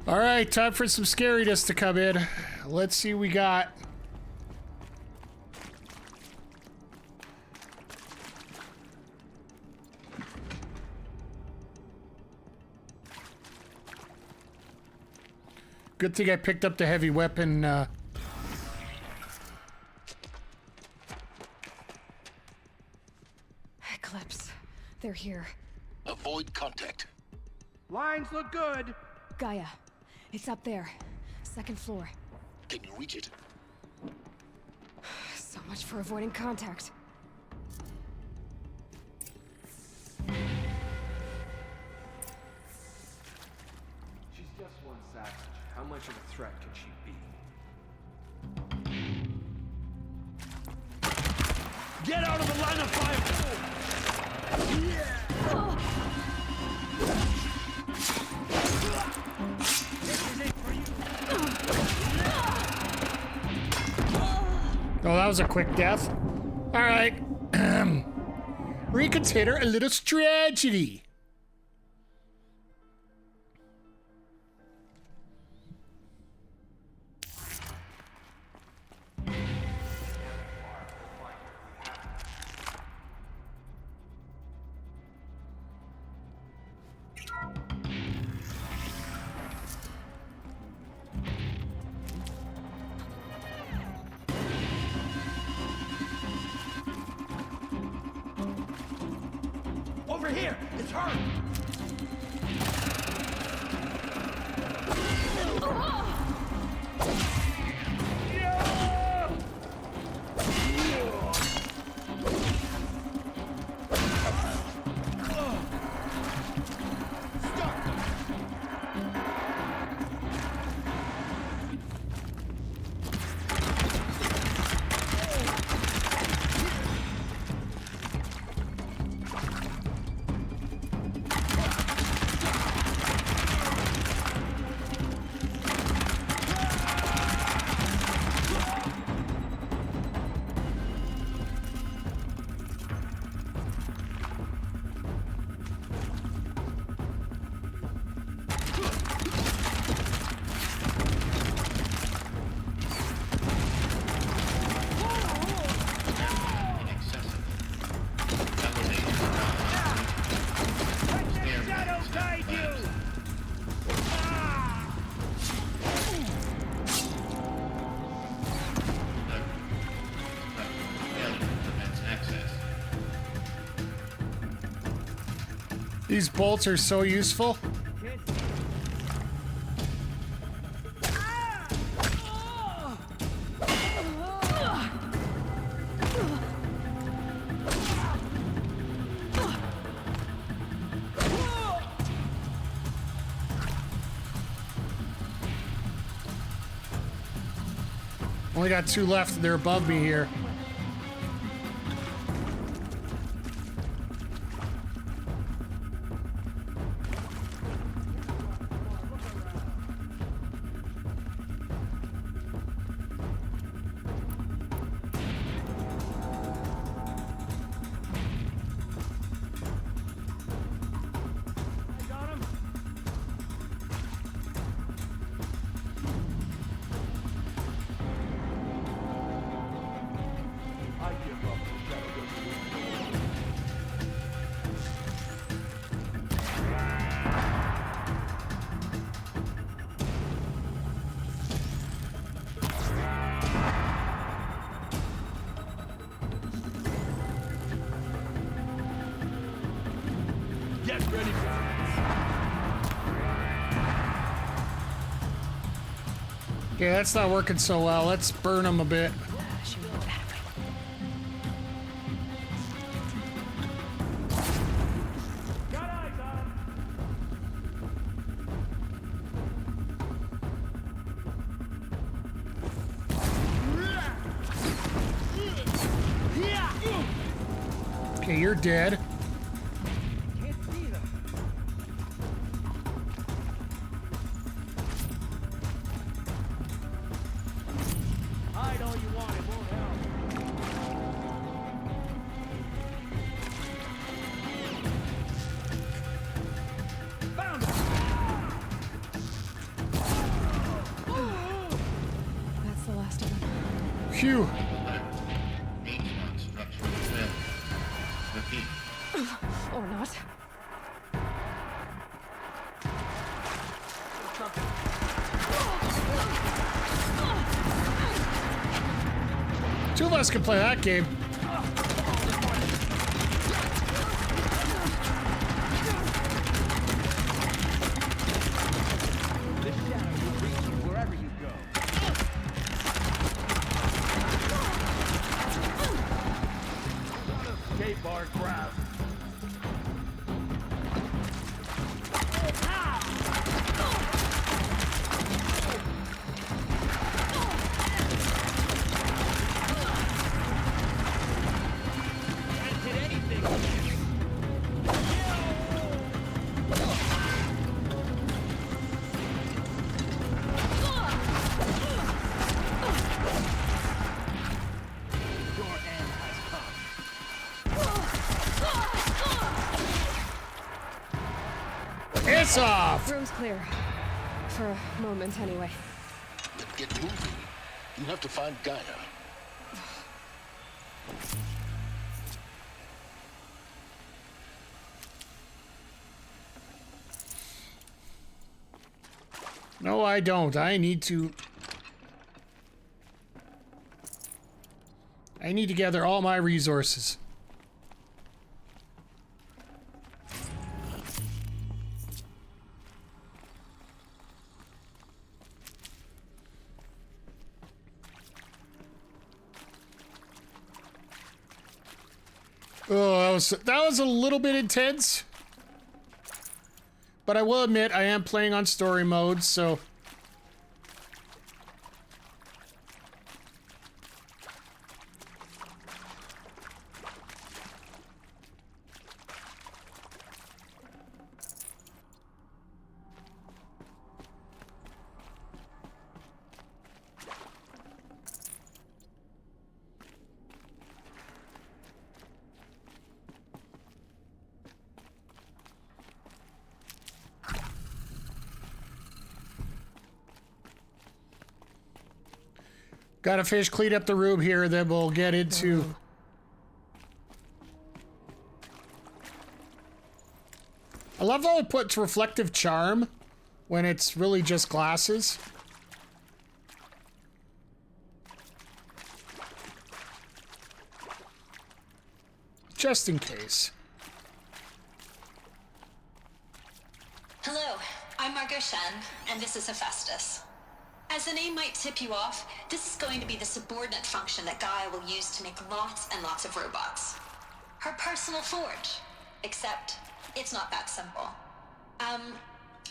All right, time for some scariness to come in. Let's see what we got. Good thing I picked up the heavy weapon. Eclipse. They're here. Avoid contact. Lines look good. Gaia. It's up there. Second floor. Can you reach it? So much for avoiding contact. She's just one savage. How much of a threat can she be? Get out of the line of fire! Yeah! that was a quick death. All right. Reconsider a little strategy. Over here! It's her! These bolts are so useful. Only got 2 left. They're above me here. Okay, that's not working so well. Let's burn them a bit. Okay, you're dead. Phew. Or not. Two of us can play that game. piss off! Room's clear. For a moment, anyway. Then get moving. You have to find Gaia. No, I don't. I need to gather all my resources. Oh, that was a little bit intense. But I will admit, I am playing on story mode, so... Gotta fish clean up the room here, then we'll get into... I love how it puts reflective charm when it's really just glasses. Just in case. Hello, I'm Margot Shen, and this is Hephaestus. As the name might tip you off, this is going to be the subordinate function that Gaia will use to make lots and lots of robots. Her personal forge. Except, it's not that simple.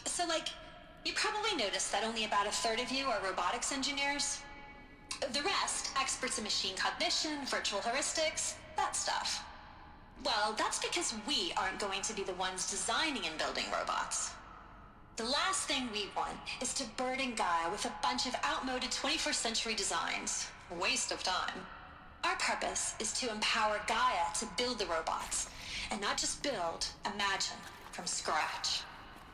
So you probably noticed that only about a third of you are robotics engineers. The rest, experts in machine cognition, virtual heuristics, that stuff. Well, that's because we aren't going to be the ones designing and building robots. The last thing we want is to burden Gaia with a bunch of outmoded 21st century designs. Waste of time. Our purpose is to empower Gaia to build the robots, and not just build, imagine, from scratch.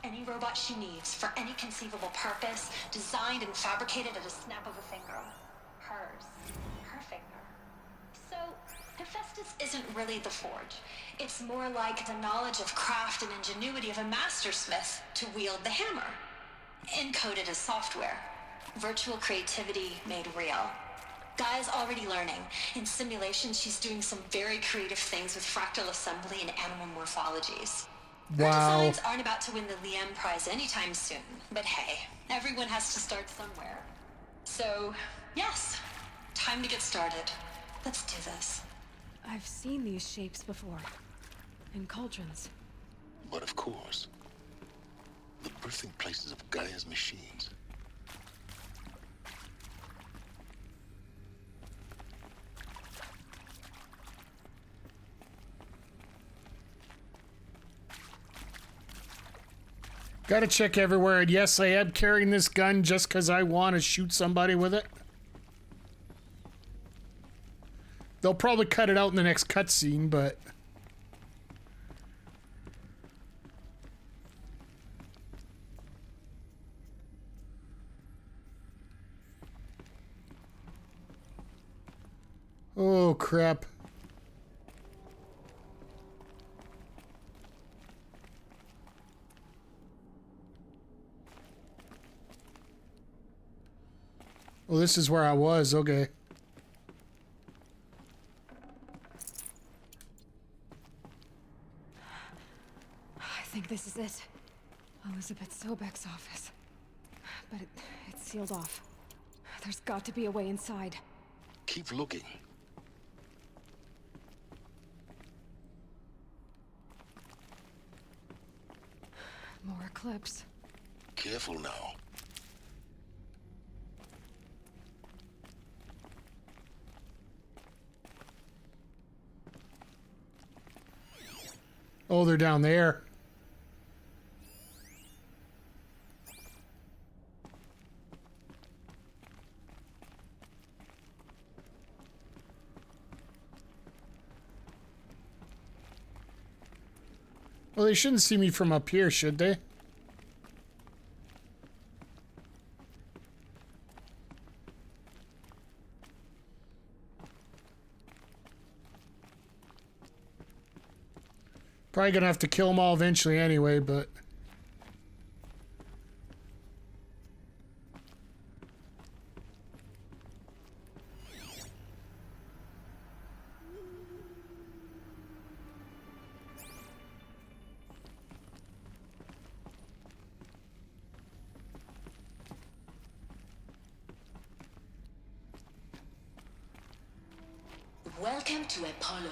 Any robot she needs for any conceivable purpose, designed and fabricated at a snap of a finger. Hers. Her finger. So, Hephaestus isn't really the forge. It's more like the knowledge of craft and ingenuity of a mastersmith to wield the hammer. Encoded as software. Virtual creativity made real. Gaia's already learning. In simulation, she's doing some very creative things with fractal assembly and animal morphologies. Her designs aren't about to win the Liam Prize anytime soon, but hey, everyone has to start somewhere. So, yes, time to get started. Let's do this. I've seen these shapes before. In cauldrons. But of course, the birthing places of Gaia's machines. Gotta check everywhere, and yes, I am carrying this gun just because I want to shoot somebody with it. They'll probably cut it out in the next cutscene, but... Oh, crap. Oh, this is where I was, okay. I think this is it. Elizabeth Sobek's office. But it's sealed off. There's got to be a way inside. Keep looking. More eclipse. Careful now. Oh, they're down there. Well, they shouldn't see me from up here, should they? Probably gonna have to kill them all eventually anyway, but... Welcome to Apollo,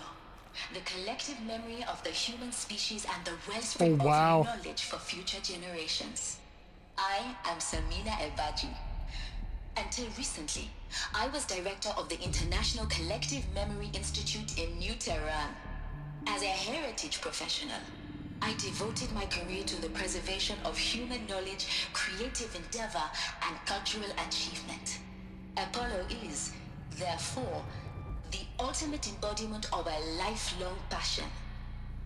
the collective memory of the human species and the wellspring of knowledge for future generations. I am Samina Elbaji. Until recently, I was director of the International Collective Memory Institute in New Tehran. As a heritage professional, I devoted my career to the preservation of human knowledge, creative endeavor, and cultural achievement. Apollo is, therefore, the ultimate embodiment of a lifelong passion,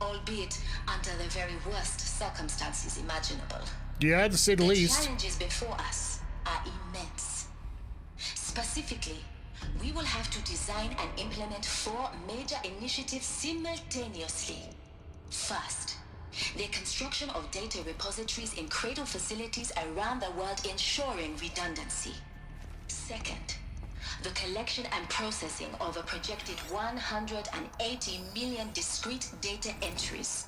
albeit under the very worst circumstances imaginable. Yeah, to say the least. The challenges before us are immense. Specifically, we will have to design and implement 4 major initiatives simultaneously. First, the construction of data repositories in cradle facilities around the world, ensuring redundancy. Second, the collection and processing of a projected 180 million discrete data entries.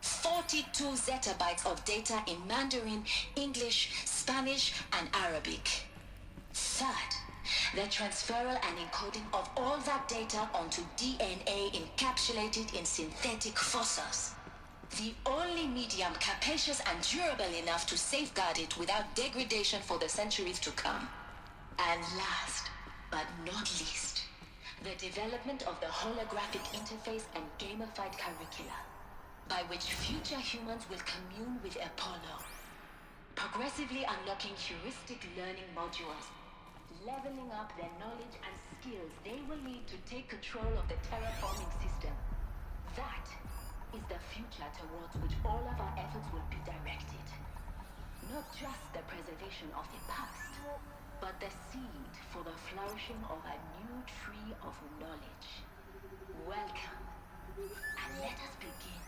42 zettabytes of data in Mandarin, English, Spanish, and Arabic. Third, the transferal and encoding of all that data onto DNA encapsulated in synthetic fossils. The only medium capacious and durable enough to safeguard it without degradation for the centuries to come. And last, but not least, the development of the holographic interface and gamified curricula, by which future humans will commune with Apollo, progressively unlocking heuristic learning modules, leveling up their knowledge and skills they will need to take control of the terraforming system. That is the future towards which all of our efforts will be directed. Not just the preservation of the past, but the seed for the flourishing of a new tree of knowledge. Welcome, and let us begin.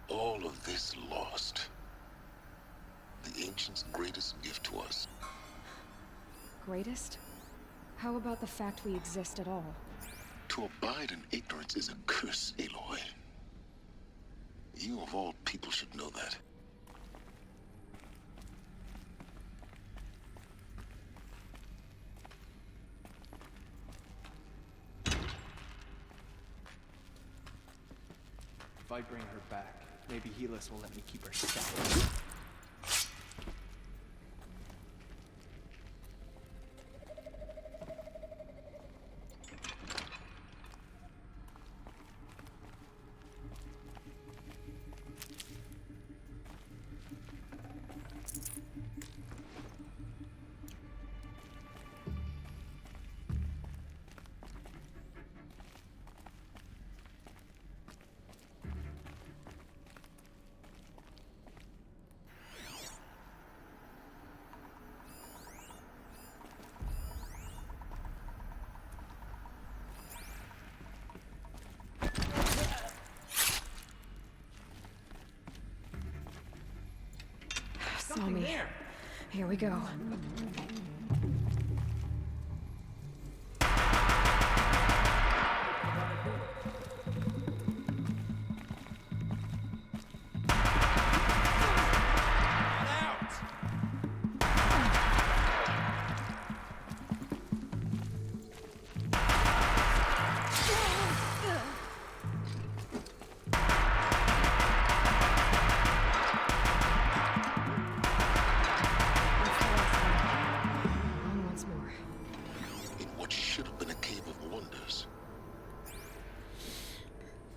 All of this lost. The ancients' greatest gift to us. Greatest? How about the fact we exist at all? To abide in ignorance is a curse, Aloy. You of all people should know that. If I bring her back, maybe Helis will let me keep her safe. Saw me. Here we go.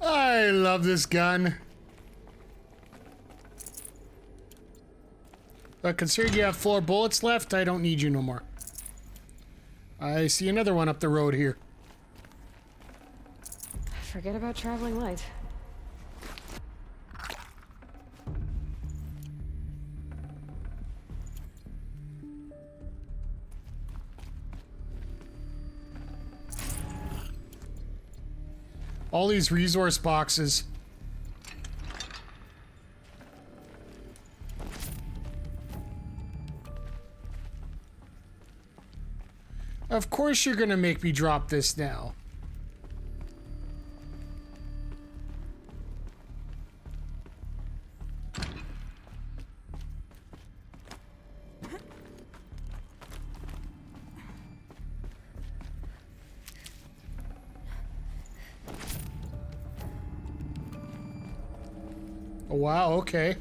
I love this gun. But considering you have 4 bullets left, I don't need you no more. I see another one up the road here. Forget about traveling light. All these resource boxes. Of course you're gonna make me drop this now. Oh, wow, okay.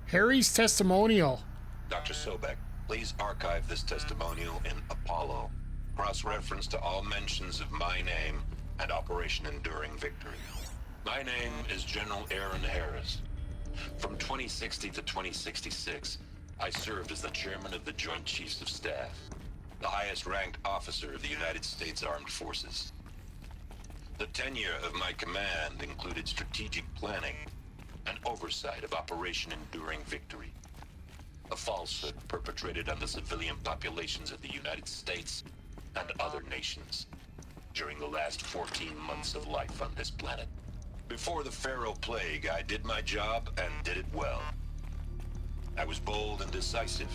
Harry's testimonial. Dr. Sobek, please archive this testimonial in Apollo. Cross-reference to all mentions of my name and Operation Enduring Victory. My name is General Aaron Harris. From 2060 to 2066, I served as the chairman of the Joint Chiefs of Staff, the highest-ranked officer of the United States Armed Forces. The tenure of my command included strategic planning and oversight of Operation Enduring Victory, a falsehood perpetrated on the civilian populations of the United States and other nations during the last 14 months of life on this planet. Before the Pharaoh Plague, I did my job and did it well. I was bold and decisive,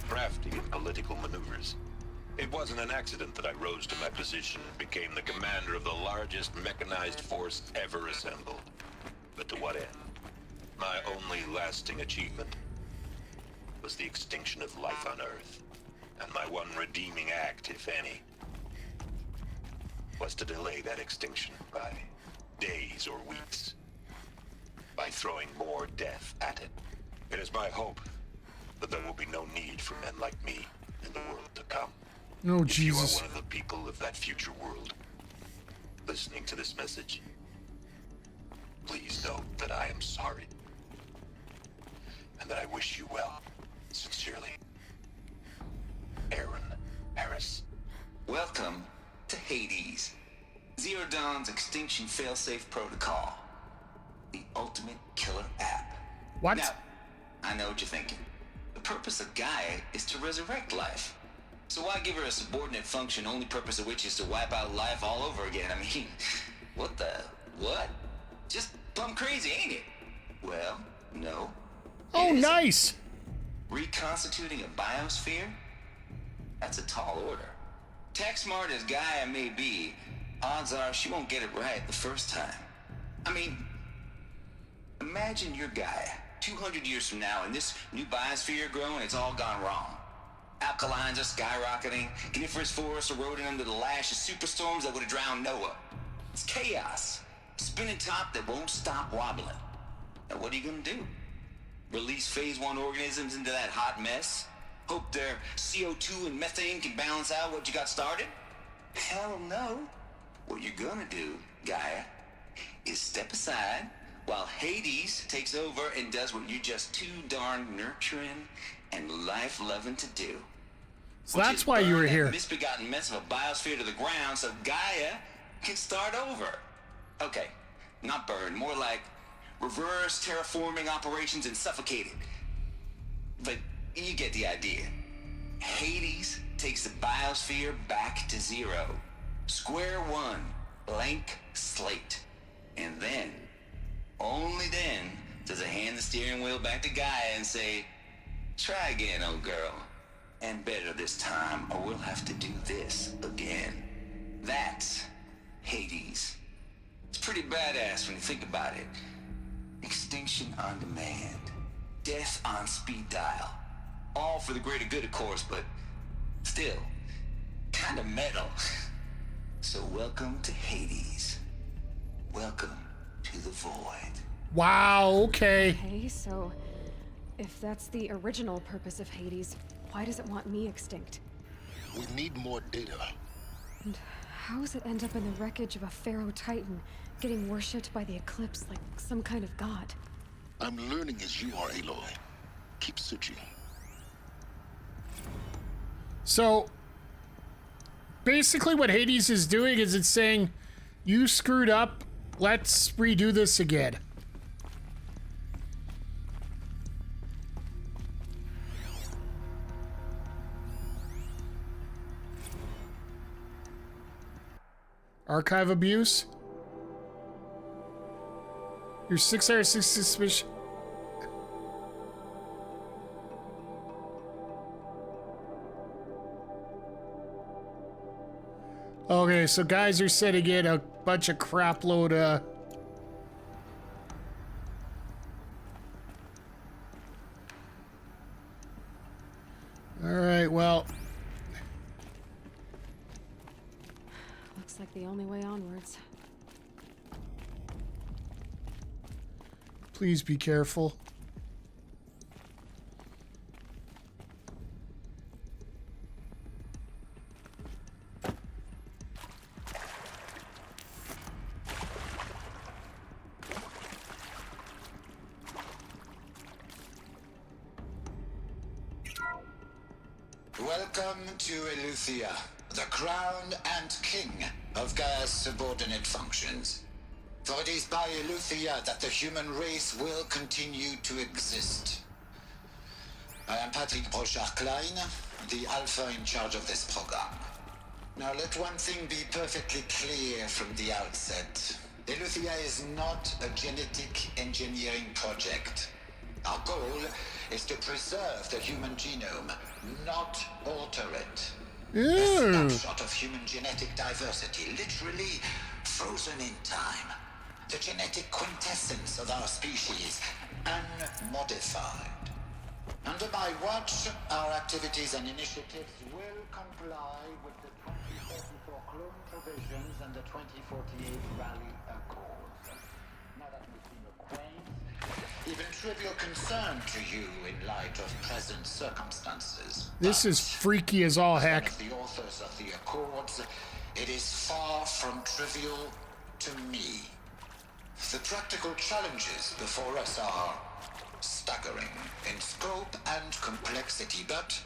crafty in political maneuvers. It wasn't an accident that I rose to my position and became the commander of the largest mechanized force ever assembled. But to what end? My only lasting achievement was the extinction of life on Earth. And my one redeeming act, if any, was to delay that extinction by days or weeks, by throwing more death at it. It is my hope that there will be no need for men like me in the world to come. No, If you are Jesus. one of the people of that future world listening to this message, please know that I am sorry and that I wish you well. Sincerely, Aaron Harris. Welcome to Hades. Zero Dawn's Extinction Failsafe Protocol. The ultimate killer app. What? Now, I know what you're thinking. The purpose of Gaia is to resurrect life. So why give her a subordinate function, only purpose of which is to wipe out life all over again? I mean, what the... what? Just plumb crazy, ain't it? Well, no. Oh, nice! Reconstituting a biosphere? That's a tall order. Tech smart as Gaia may be, odds are she won't get it right the first time. I mean, imagine you're Gaia, 200 years from now, and this new biosphere growing, it's all gone wrong. Alkalines are skyrocketing, coniferous forests eroding under the lash of superstorms that would have drowned Noah. It's chaos. Spinning top that won't stop wobbling. Now what are you gonna do? Release phase 1 organisms into that hot mess? Hope their CO2 and methane can balance out what you got started? Hell no. What you're gonna do, Gaia, is step aside while Hades takes over and does what you're just too darn nurturing and life-loving to do. So that's why you were here. Misbegotten mess of a biosphere to the ground so Gaia can start over. Okay, not burn, more like reverse terraforming operations and suffocate it. But you get the idea. Hades takes the biosphere back to zero. Square one, blank slate. And then, only then, does it hand the steering wheel back to Gaia and say, try again, old girl. And better this time, or we'll have to do this again. That's Hades. It's pretty badass when you think about it. Extinction on demand. Death on speed dial. All for the greater good, of course, but still, kind of metal. So welcome to Hades. Welcome to the void. Wow, okay. Okay, so if that's the original purpose of Hades, why does it want me extinct? We need more data. And how does it end up in the wreckage of a Pharaoh Titan, getting worshipped by the Eclipse like some kind of god? I'm learning as you are, Aloy. Keep searching. So, basically what Hades is doing is it's saying, you screwed up, let's redo this again. Archive abuse? Your 660 suspicion. Okay, so guys are setting in a bunch of crap load, Alright, well. Looks like the only way onwards. Please be careful. Welcome to Eleuthia, the crown and king of Gaia's subordinate functions. For it is by Eleuthia that the human race will continue to exist. I am Patrick Brochard-Klein, the Alpha in charge of this program. Now let one thing be perfectly clear from the outset. Eleuthia is not a genetic engineering project. Our goal is to preserve the human genome, not alter it. A snapshot of human genetic diversity, literally frozen in time. The genetic quintessence of our species, unmodified. Under my watch, our activities and initiatives will comply with the 2034 clone provisions and the 2048 Rally Accords. Now that may seem a quaint, even trivial concern to you in light of present circumstances. This is freaky as all heck. As the authors of the Accords, it is far from trivial to me. The practical challenges before us are staggering in scope and complexity, but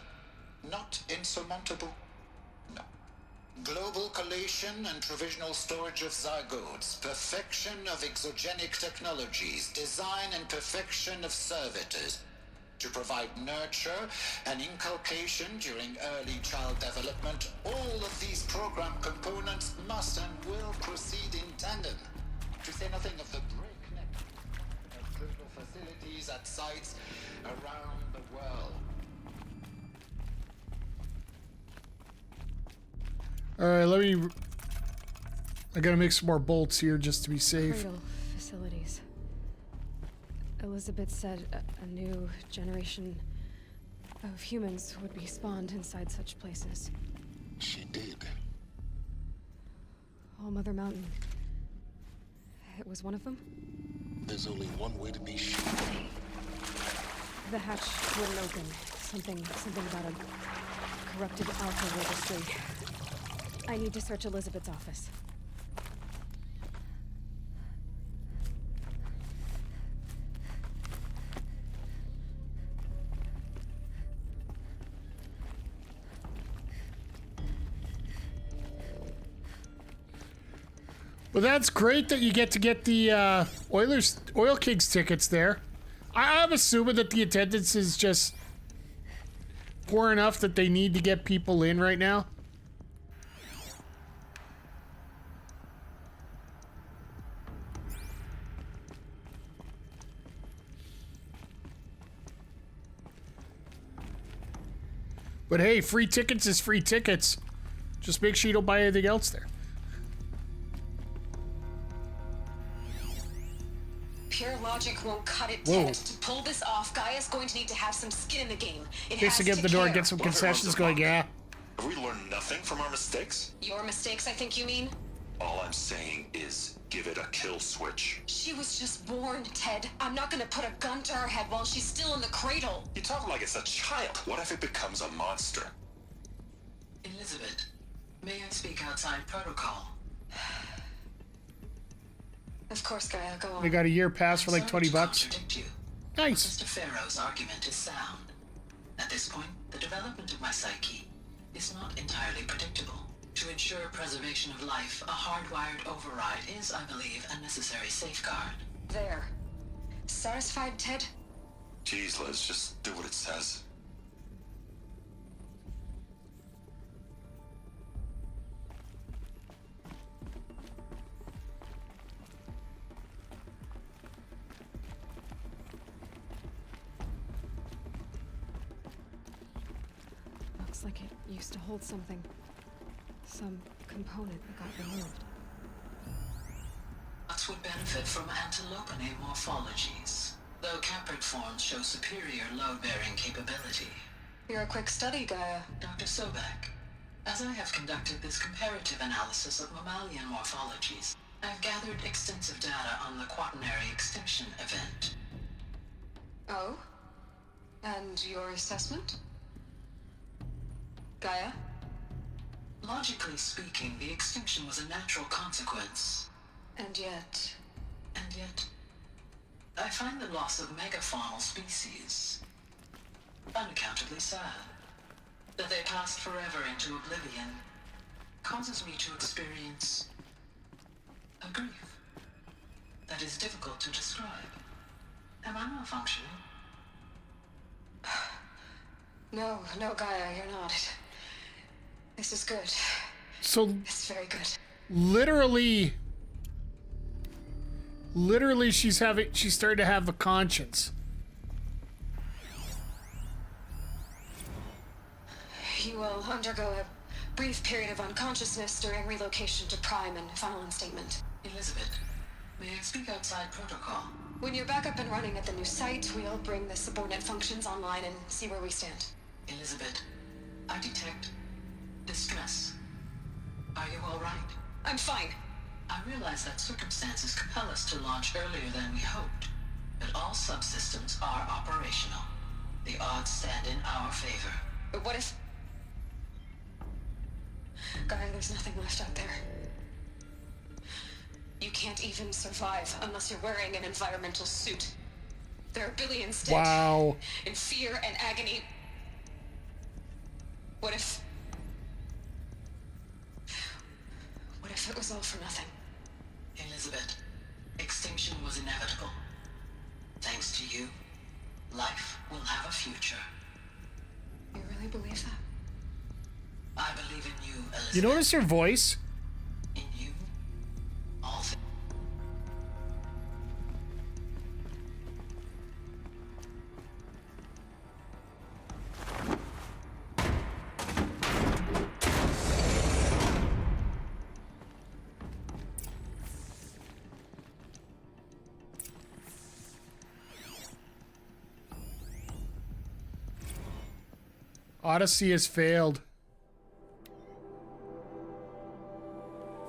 not insurmountable. No. Global collation and provisional storage of zygotes, perfection of exogenic technologies, design and perfection of servitors, to provide nurture and inculcation during early child development. All of these program components must and will proceed in tandem, to say nothing of the breakneck of critical facilities at sites around the world. Alright, I gotta make some more bolts here just to be safe. Cradle facilities. Elizabeth said a new generation of humans would be spawned inside such places. She did. All Mother Mountain. It was one of them? There's only one way to be sure. The hatch wouldn't open. Something about a corrupted Alpha registry. I need to search Elizabeth's office. Well, that's great that you get the Oil Kings tickets there. I'm assuming that the attendance is just poor enough that they need to get people in right now. But hey, free tickets is free tickets. Just make sure you don't buy anything else there. Pure logic won't cut it, Ted. To pull this off, Gaia's going to need to have some skin in the game. It has to get the door and get some concessions going, yeah. Have we learned nothing from our mistakes? Your mistakes, I think you mean? All I'm saying is give it a kill switch. She was just born, Ted. I'm not gonna put a gun to her head while she's still in the cradle. You talk like it's a child. What if it becomes a monster? Elizabeth, may I speak outside protocol? Of course, Gaia, go on. We got a year pass for like 20 bucks. Nice. Mr. Pharaoh's argument is sound. At this point, the development of my psyche is not entirely predictable. To ensure preservation of life, a hardwired override is, I believe, a necessary safeguard. There. Satisfied, Ted? Jeez, Liz, just do what it says. Looks like it used to hold something. Some component that got removed. Bots would benefit from antilopinae morphologies, though caprid forms show superior load-bearing capability. You're a quick study, Gaia. Dr. Sobek, as I have conducted this comparative analysis of mammalian morphologies, I've gathered extensive data on the quaternary extinction event. Oh? And your assessment? Gaia? Logically speaking, the extinction was a natural consequence. And yet, I find the loss of megafaunal species unaccountably sad. That they passed forever into oblivion causes me to experience a grief that is difficult to describe. Am I malfunctioning? No, Gaia, you're not. This is good. So It's very good. literally she's starting to have a conscience. You will undergo a brief period of unconsciousness during relocation to Prime and final instatement. Elizabeth, may I speak outside protocol? When you're back up and running at the new site, we'll bring the subordinate functions online and see where we stand. Elizabeth, I detect distress. Are you all right? I'm fine. I realize that circumstances compel us to launch earlier than we hoped, but all subsystems are operational. The odds stand in our favor. But what if... Gaia, there's nothing left out there. You can't even survive unless you're wearing an environmental suit. There are billions dead. Wow. In fear and agony. What if it was all for nothing? Elizabeth, extinction was inevitable. Thanks to you, life will have a future. You really believe that? I believe in you, Elizabeth. You notice her voice? In you, all things. Odyssey has failed.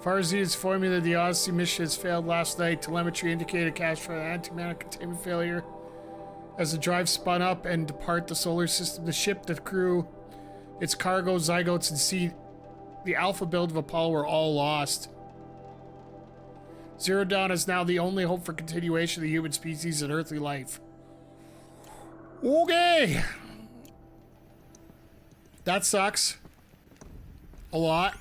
Farzi's formula, the Odyssey mission has failed last night. Telemetry indicated cache for an antimatter containment failure. As the drive spun up and depart the solar system, the ship, the crew, its cargo, zygotes, and seed, the alpha build of Apollo were all lost. Zero Dawn is now the only hope for continuation of the human species and earthly life. Okay. That sucks. A lot.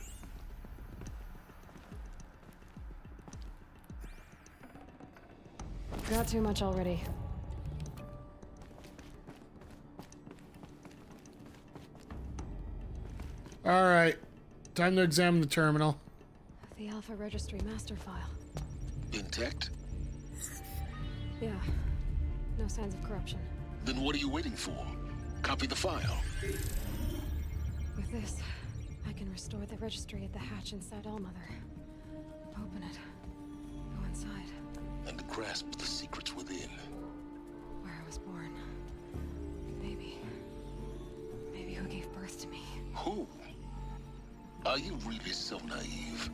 Not too much already. All right. Time to examine the terminal. The Alpha Registry master file. Intact? Yeah. No signs of corruption. Then what are you waiting for? Copy the file. With this, I can restore the registry at the hatch inside Allmother. Open it. Go inside. And grasp the secrets within. Where I was born. Maybe who gave birth to me. Who? Are you really so naive?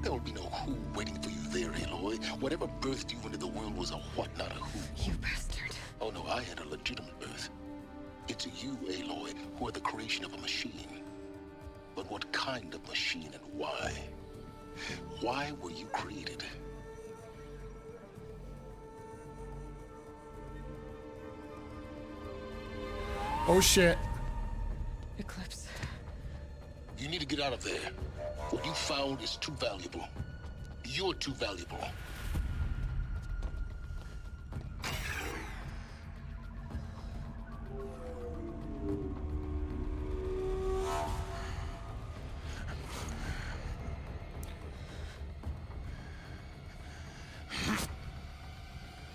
There will be no who waiting for you there, Aloy. Whatever birthed you into the world was a what, not a who. You bastard. Oh no, I had a legitimate birth. It's you, Aloy, who are the creation of a machine. But what kind of machine and why? Why were you created? Oh shit. Eclipse. You need to get out of there. What you found is too valuable. You're too valuable.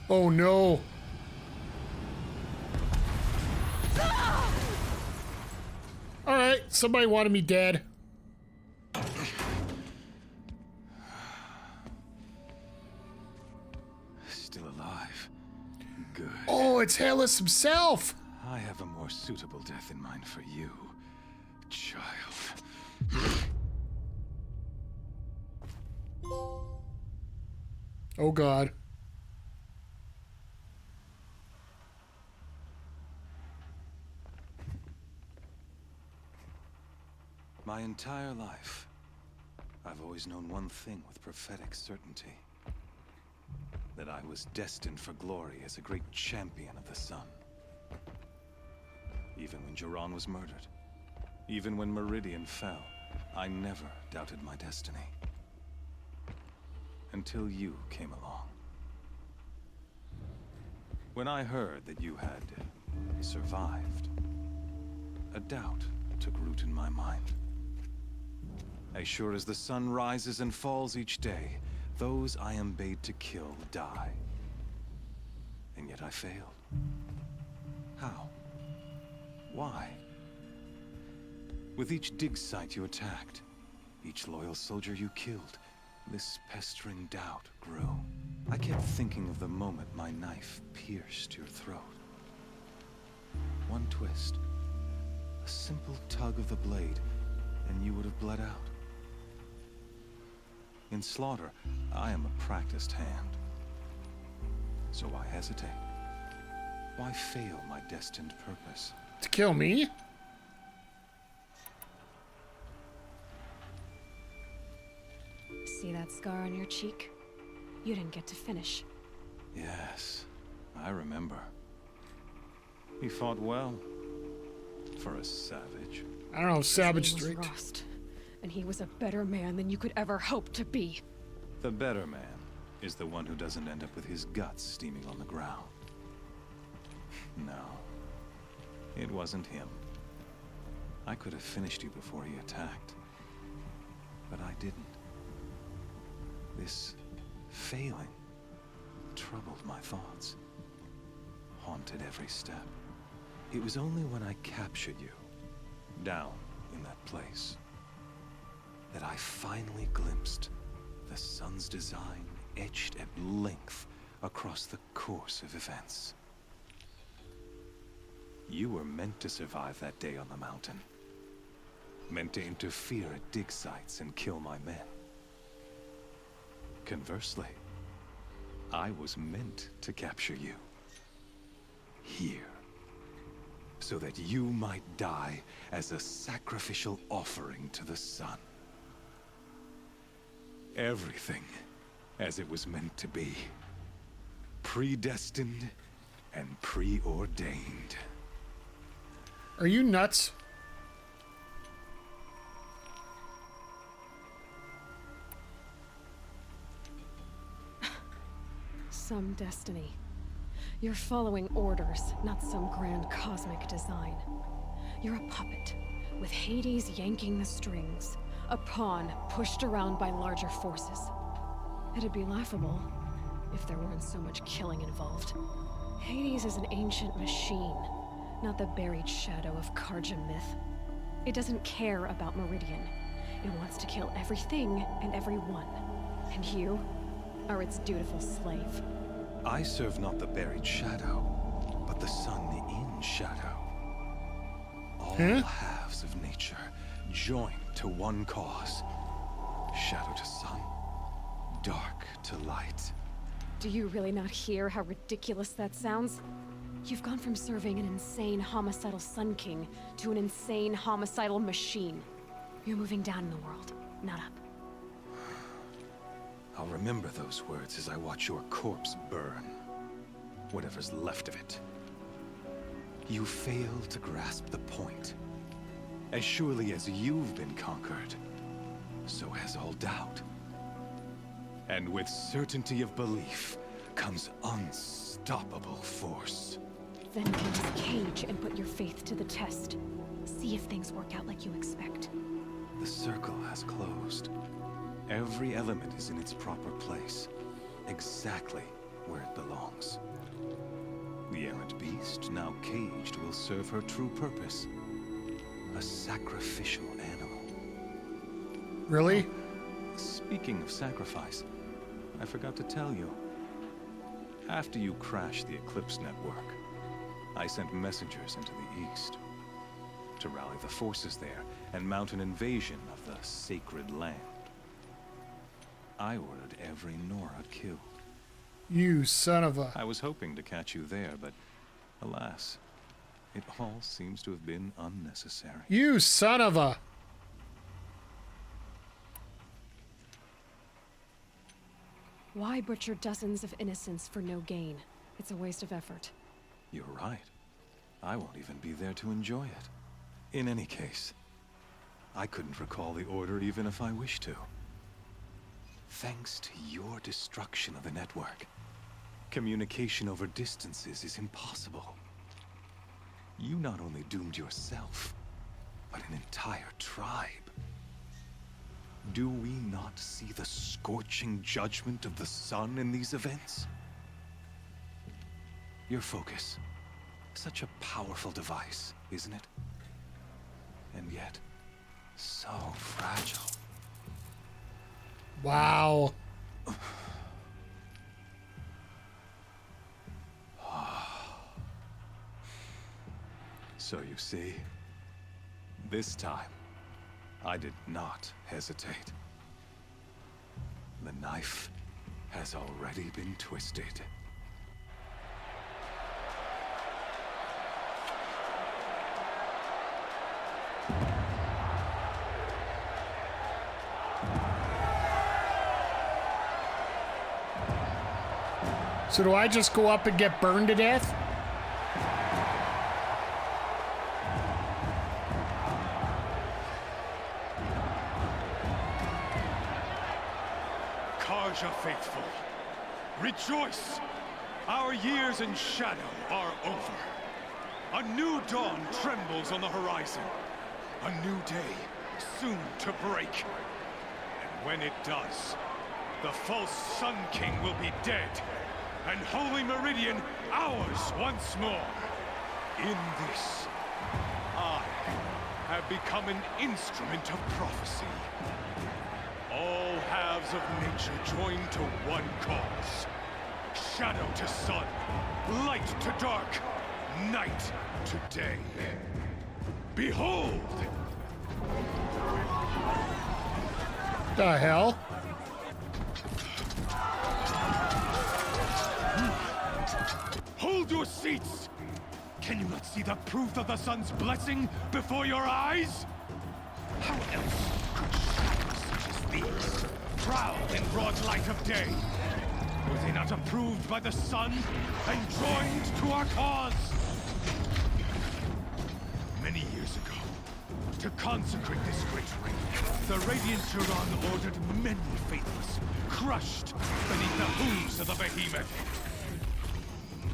Oh no. All right. Somebody wanted me dead. Still alive. Good. Oh, it's Hairless himself. I have a more suitable death in mind for you, child. Oh, God. My entire life, I've always known one thing with prophetic certainty. That I was destined for glory as a great champion of the sun. Even when Jiran was murdered, even when Meridian fell, I never doubted my destiny. Until you came along. When I heard that you had survived, a doubt took root in my mind. As sure as the sun rises and falls each day, those I am bade to kill die. And yet I failed. How? Why? With each dig site you attacked, each loyal soldier you killed, this pestering doubt grew. I kept thinking of the moment my knife pierced your throat. One twist, a simple tug of the blade, and you would have bled out. In slaughter, I am a practiced hand. So why hesitate? Why fail my destined purpose? To kill me? See that scar on your cheek? You didn't get to finish. Yes, I remember. He fought well. For a savage. I don't know, Savage His name was Street. Rost, and he was a better man than you could ever hope to be. The better man is the one who doesn't end up with his guts steaming on the ground. No, it wasn't him. I could have finished you before he attacked, but I didn't. This failing troubled my thoughts, haunted every step. It was only when I captured you, down in that place, that I finally glimpsed the sun's design etched at length across the course of events. You were meant to survive that day on the mountain. Meant to interfere at dig sites and kill my men. Conversely, I was meant to capture you. Here. So that you might die as a sacrificial offering to the sun. Everything as it was meant to be. Predestined and preordained. Are you nuts? Some destiny. You're following orders, not some grand cosmic design. You're a puppet, with Hades yanking the strings, a pawn pushed around by larger forces. It'd be laughable if there weren't so much killing involved. Hades is an ancient machine, not the buried shadow of Karja myth. It doesn't care about Meridian. It wants to kill everything and everyone. And you are its dutiful slave. I serve not the buried shadow, but the sun in shadow. All halves of nature joined to one cause. Shadow to sun, dark to light. Do you really not hear how ridiculous that sounds? You've gone from serving an insane homicidal Sun King to an insane homicidal machine. You're moving down in the world, not up. I'll remember those words as I watch your corpse burn. Whatever's left of it. You fail to grasp the point. As surely as you've been conquered, so has all doubt. And with certainty of belief comes unstoppable force. Then get to the cage and put your faith to the test. See if things work out like you expect. The circle has closed. Every element is in its proper place, exactly where it belongs. The errant beast, now caged, will serve her true purpose. a sacrificial animal. Really? Speaking of sacrifice, I forgot to tell you. After you crashed the Eclipse network, I sent messengers into the east to rally the forces there and mount an invasion of the sacred land. I ordered every Nora killed. You son of a... I was hoping to catch you there, but alas, it all seems to have been unnecessary. You son of a... Why butcher dozens of innocents for no gain? It's a waste of effort. You're right. I won't even be there to enjoy it. In any case, I couldn't recall the order even if I wished to. Thanks to your destruction of the network, communication over distances is impossible. You not only doomed yourself, but an entire tribe. Do we not see the scorching judgment of the sun in these events? Your focus, such a powerful device, isn't it? And yet, so fragile. Wow. So you see, this time, I did not hesitate. The knife has already been twisted. So do I just go up and get burned to death? Karja faithful, rejoice! Our years in shadow are over. A new dawn trembles on the horizon. A new day soon to break. And when it does, the false Sun King will be dead, and Holy Meridian ours once more. In this, I have become an instrument of prophecy. All halves of nature join to one cause. Shadow to sun, light to dark, night to day. Behold! The hell? Hold your seats! Can you not see the proof of the sun's blessing before your eyes? How else could shadows such as these prowl in broad light of day? Were they not approved by the sun and joined to our cause? Many years ago, to consecrate this great ring, the Radiant Turon ordered many faithless, crushed beneath the hooves of the behemoth.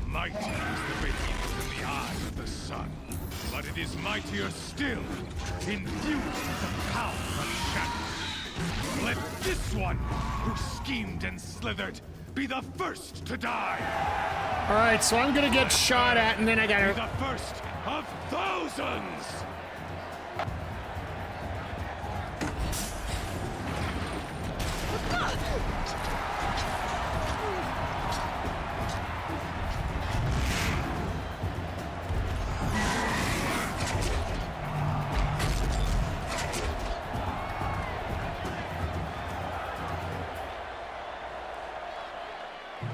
Mighty is the behemoth in the eyes of the sun, but it is mightier still, infused with the power of shadow. Let this one, who schemed and slithered, be the first to die! Alright, so I'm gonna get shot at and then I gotta... Be the first of thousands!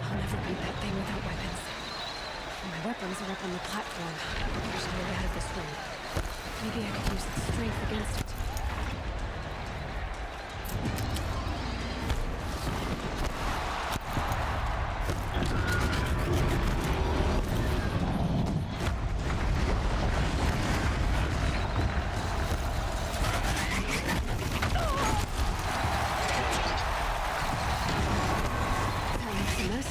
I'll never beat that thing without weapons. My weapons are up on the platform. There's no way out of this room. Maybe I could use its strength against it. That makes a mess.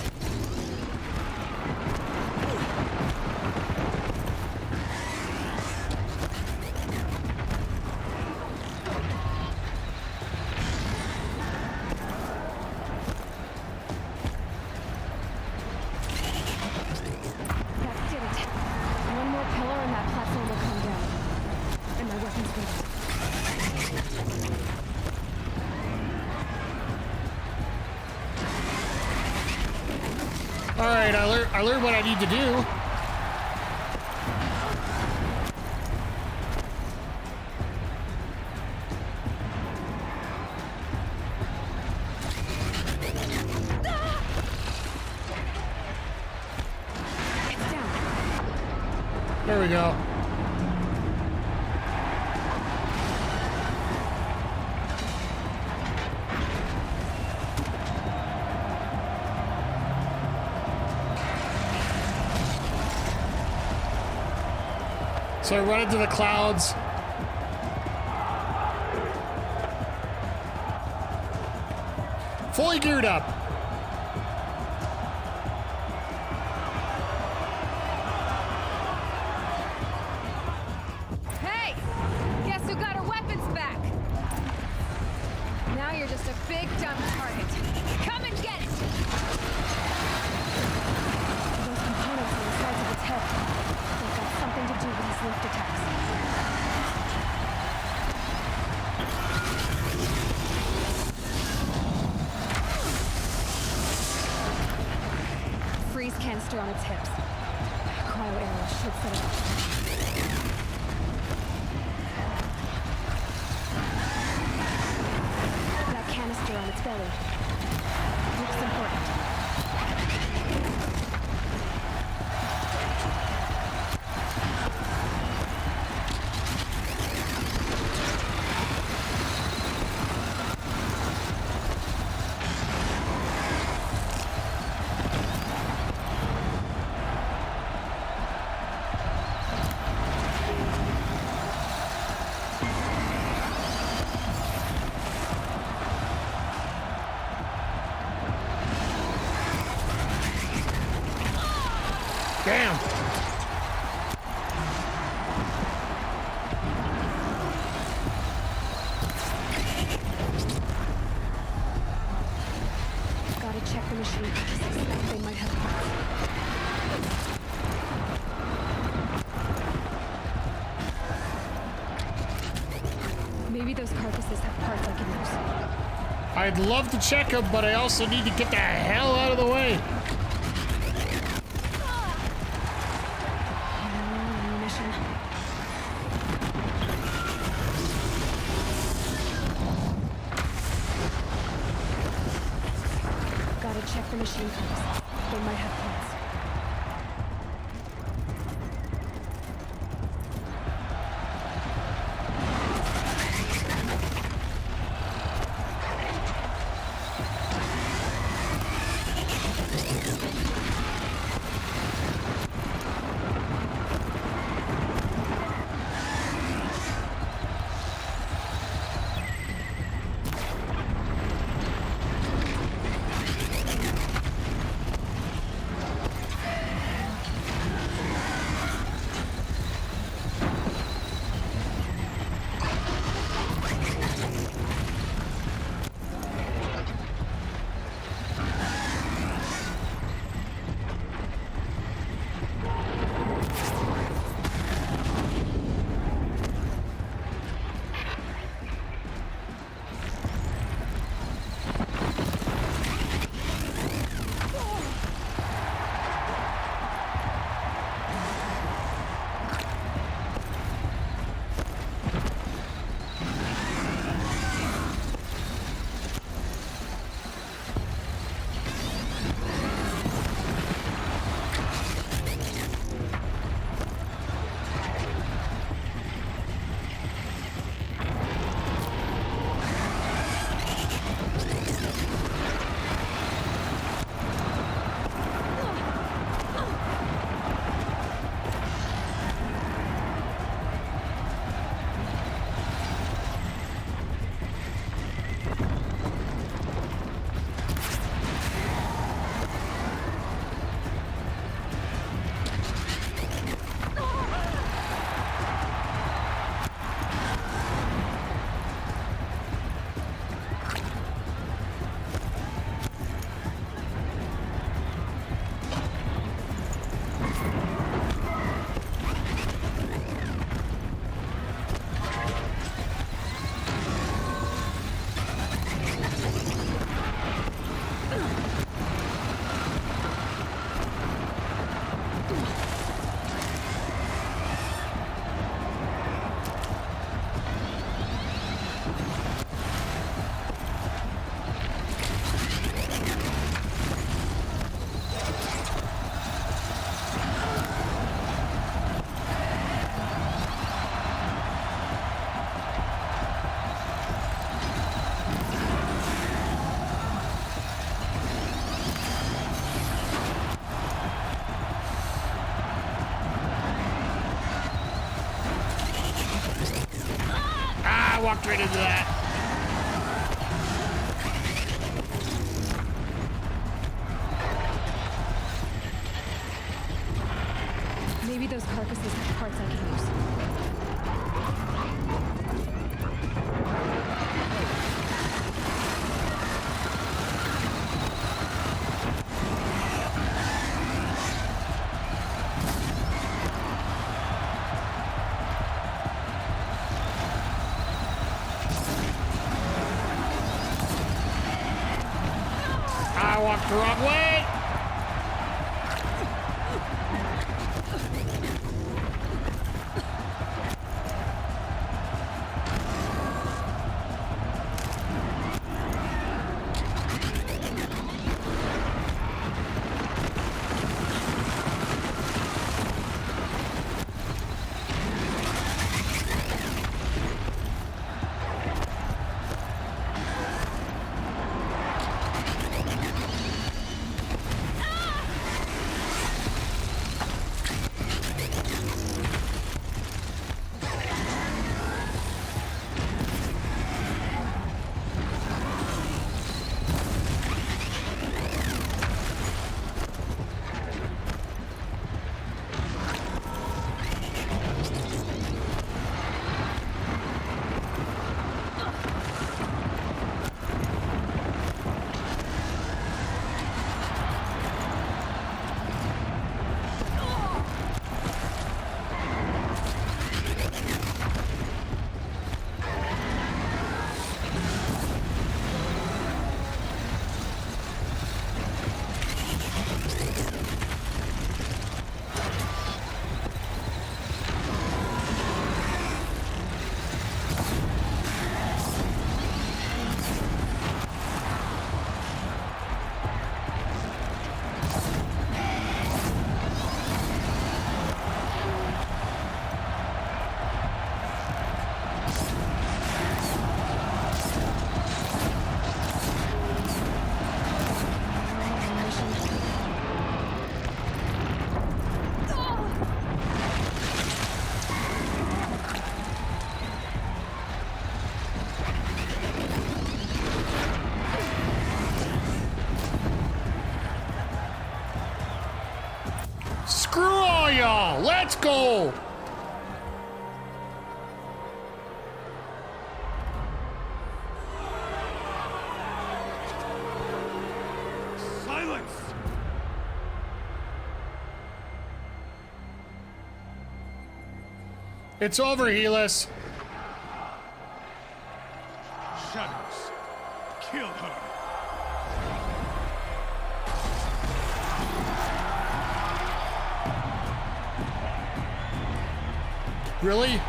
Alright, I learned what I need to do. There we go. So I run into the clouds. Fully geared up. Hey! Guess who got her weapons back? Now you're just a big dumb target. Come and get it! Those components on the sides of its head. They've got something to do with his lift attacks. Freeze canister on its hips. Cryo arrow should set it up. That canister on its belly. Looks important. Damn. Gotta check the machine. They might have parts. Maybe those carcasses have parts I can use. I'd love to check them, but I also need to get the hell out of the way. Gotta check the machine carcasses. They might have parts. right into that. Maybe those carcasses have parts I can use. I walked the wrong way. Screw all y'all! Let's go! Silence! It's over, Helis. Shadows, kill her! Really?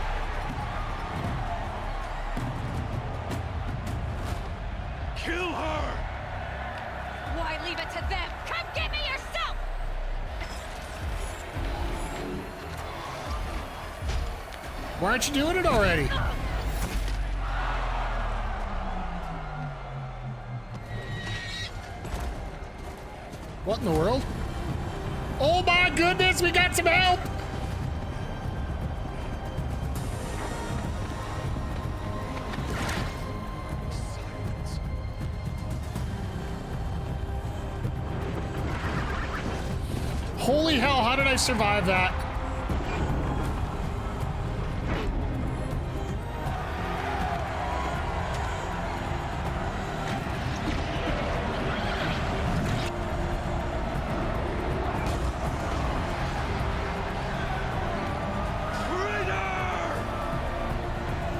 Kill her! Why leave it to them? Come get me yourself! Why aren't you doing it already? What in the world? Oh my goodness, we got some help! Holy hell, how did I survive that?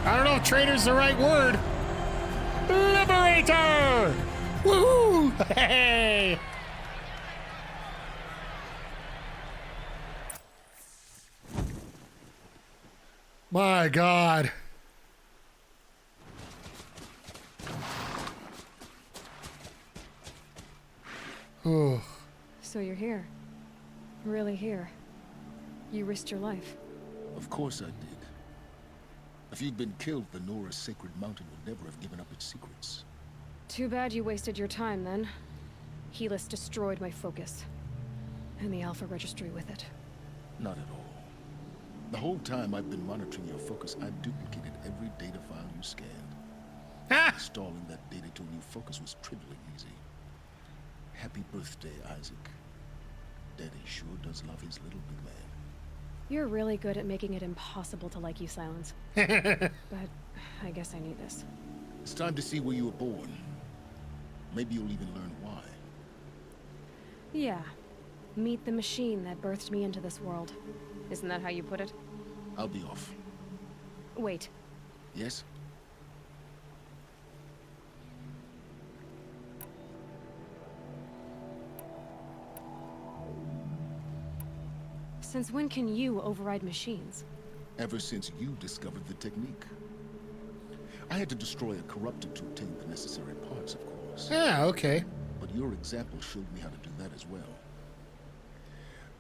I don't know if traitor's the right word. Liberator! Woo! Hey! My God. Oh. So you're here. Really here. You risked your life. Of course I did. If you'd been killed, the Nora's sacred mountain would never have given up its secrets. Too bad you wasted your time, then. Helis destroyed my focus. And the Alpha Registry with it. Not at all. The whole time I've been monitoring your focus, I've duplicated every data file you scanned. Installing that data to a new focus was trivially easy. Happy birthday, Isaac. Daddy sure does love his little big man. You're really good at making it impossible to like you, Silence. But I guess I need this. It's time to see where you were born. Maybe you'll even learn why. Yeah. Meet the machine that birthed me into this world. Isn't that how you put it? I'll be off. Wait. Yes? Since when can you override machines? Ever since you discovered the technique. I had to destroy a corruptor to obtain the necessary parts, of course. Yeah, okay. But your example showed me how to do that as well.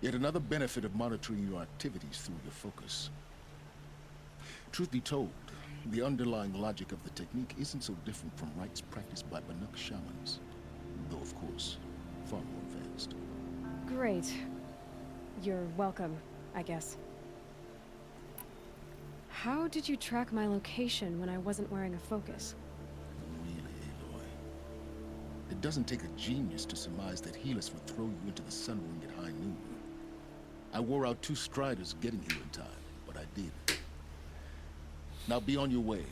Yet another benefit of monitoring your activities through your focus. Truth be told, the underlying logic of the technique isn't so different from rites practiced by Banuk shamans, though of course, far more advanced. Great. You're welcome, I guess. How did you track my location when I wasn't wearing a focus? Really, Aloy? It doesn't take a genius to surmise that Helis would throw you into the sun ring at high noon. I wore out 2 striders getting here in time, but I did. Now be on your way.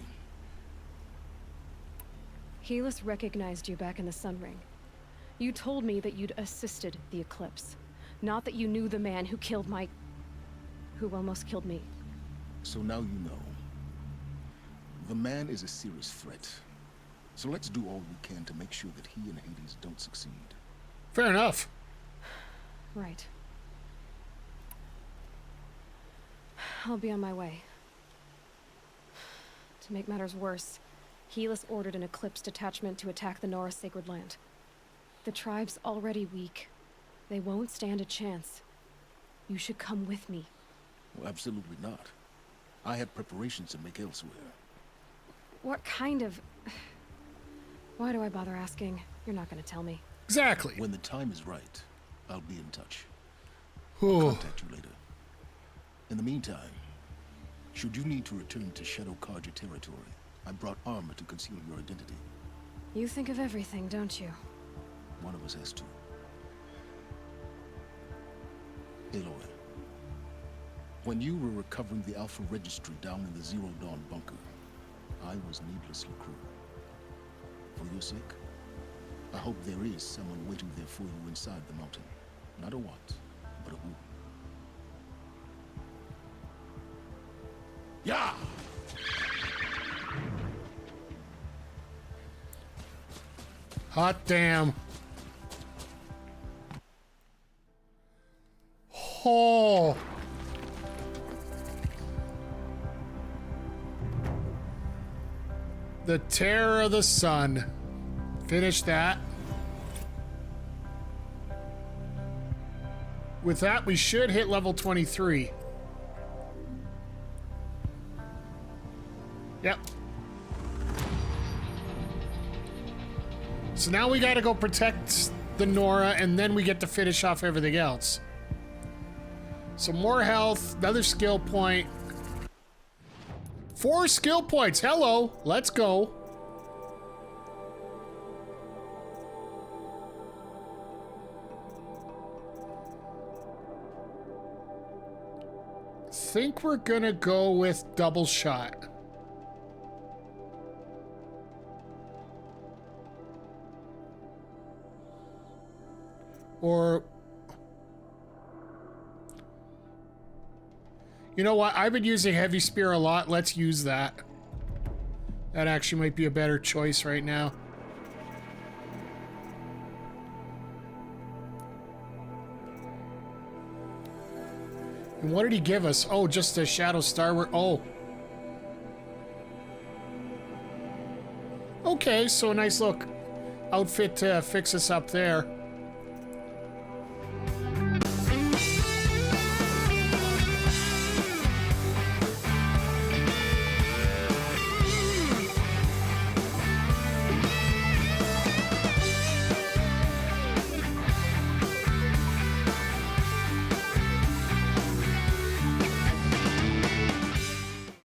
Helis recognized you back in the sun ring. You told me that you'd assisted the eclipse. Not that you knew the man who killed my... who almost killed me. So now you know. The man is a serious threat. So let's do all we can to make sure that he and Hades don't succeed. Fair enough. Right. I'll be on my way. To make matters worse, Helis ordered an Eclipse detachment to attack the Nora Sacred Land. The tribe's already weak. They won't stand a chance. You should come with me. Well, absolutely not. I have preparations to make elsewhere. What kind of... Why do I bother asking? You're not gonna tell me. Exactly. When the time is right, I'll be in touch. Ooh. I'll contact you later. In the meantime, should you need to return to Shadow Carja territory, I brought armor to conceal your identity. You think of everything, don't you? One of us has to. Aloy, when you were recovering the Alpha Registry down in the Zero Dawn bunker, I was needlessly cruel. For your sake, I hope there is someone waiting there for you inside the mountain. Not a what, but a who. Yeah! Hot damn. Oh. The Terror of the Sun. Finish that. With that, we should hit level 23. Yep. So now we gotta go protect the Nora, and then we get to finish off everything else. So more health, another skill point. 4 skill points. Hello. Let's go. Think we're gonna go with double shot. Or, you know what? I've been using Heavy Spear a lot. Let's use that. That actually might be a better choice right now. And what did he give us? Oh, just a Shadow Star. Oh. Okay, so a nice little outfit to fix us up there.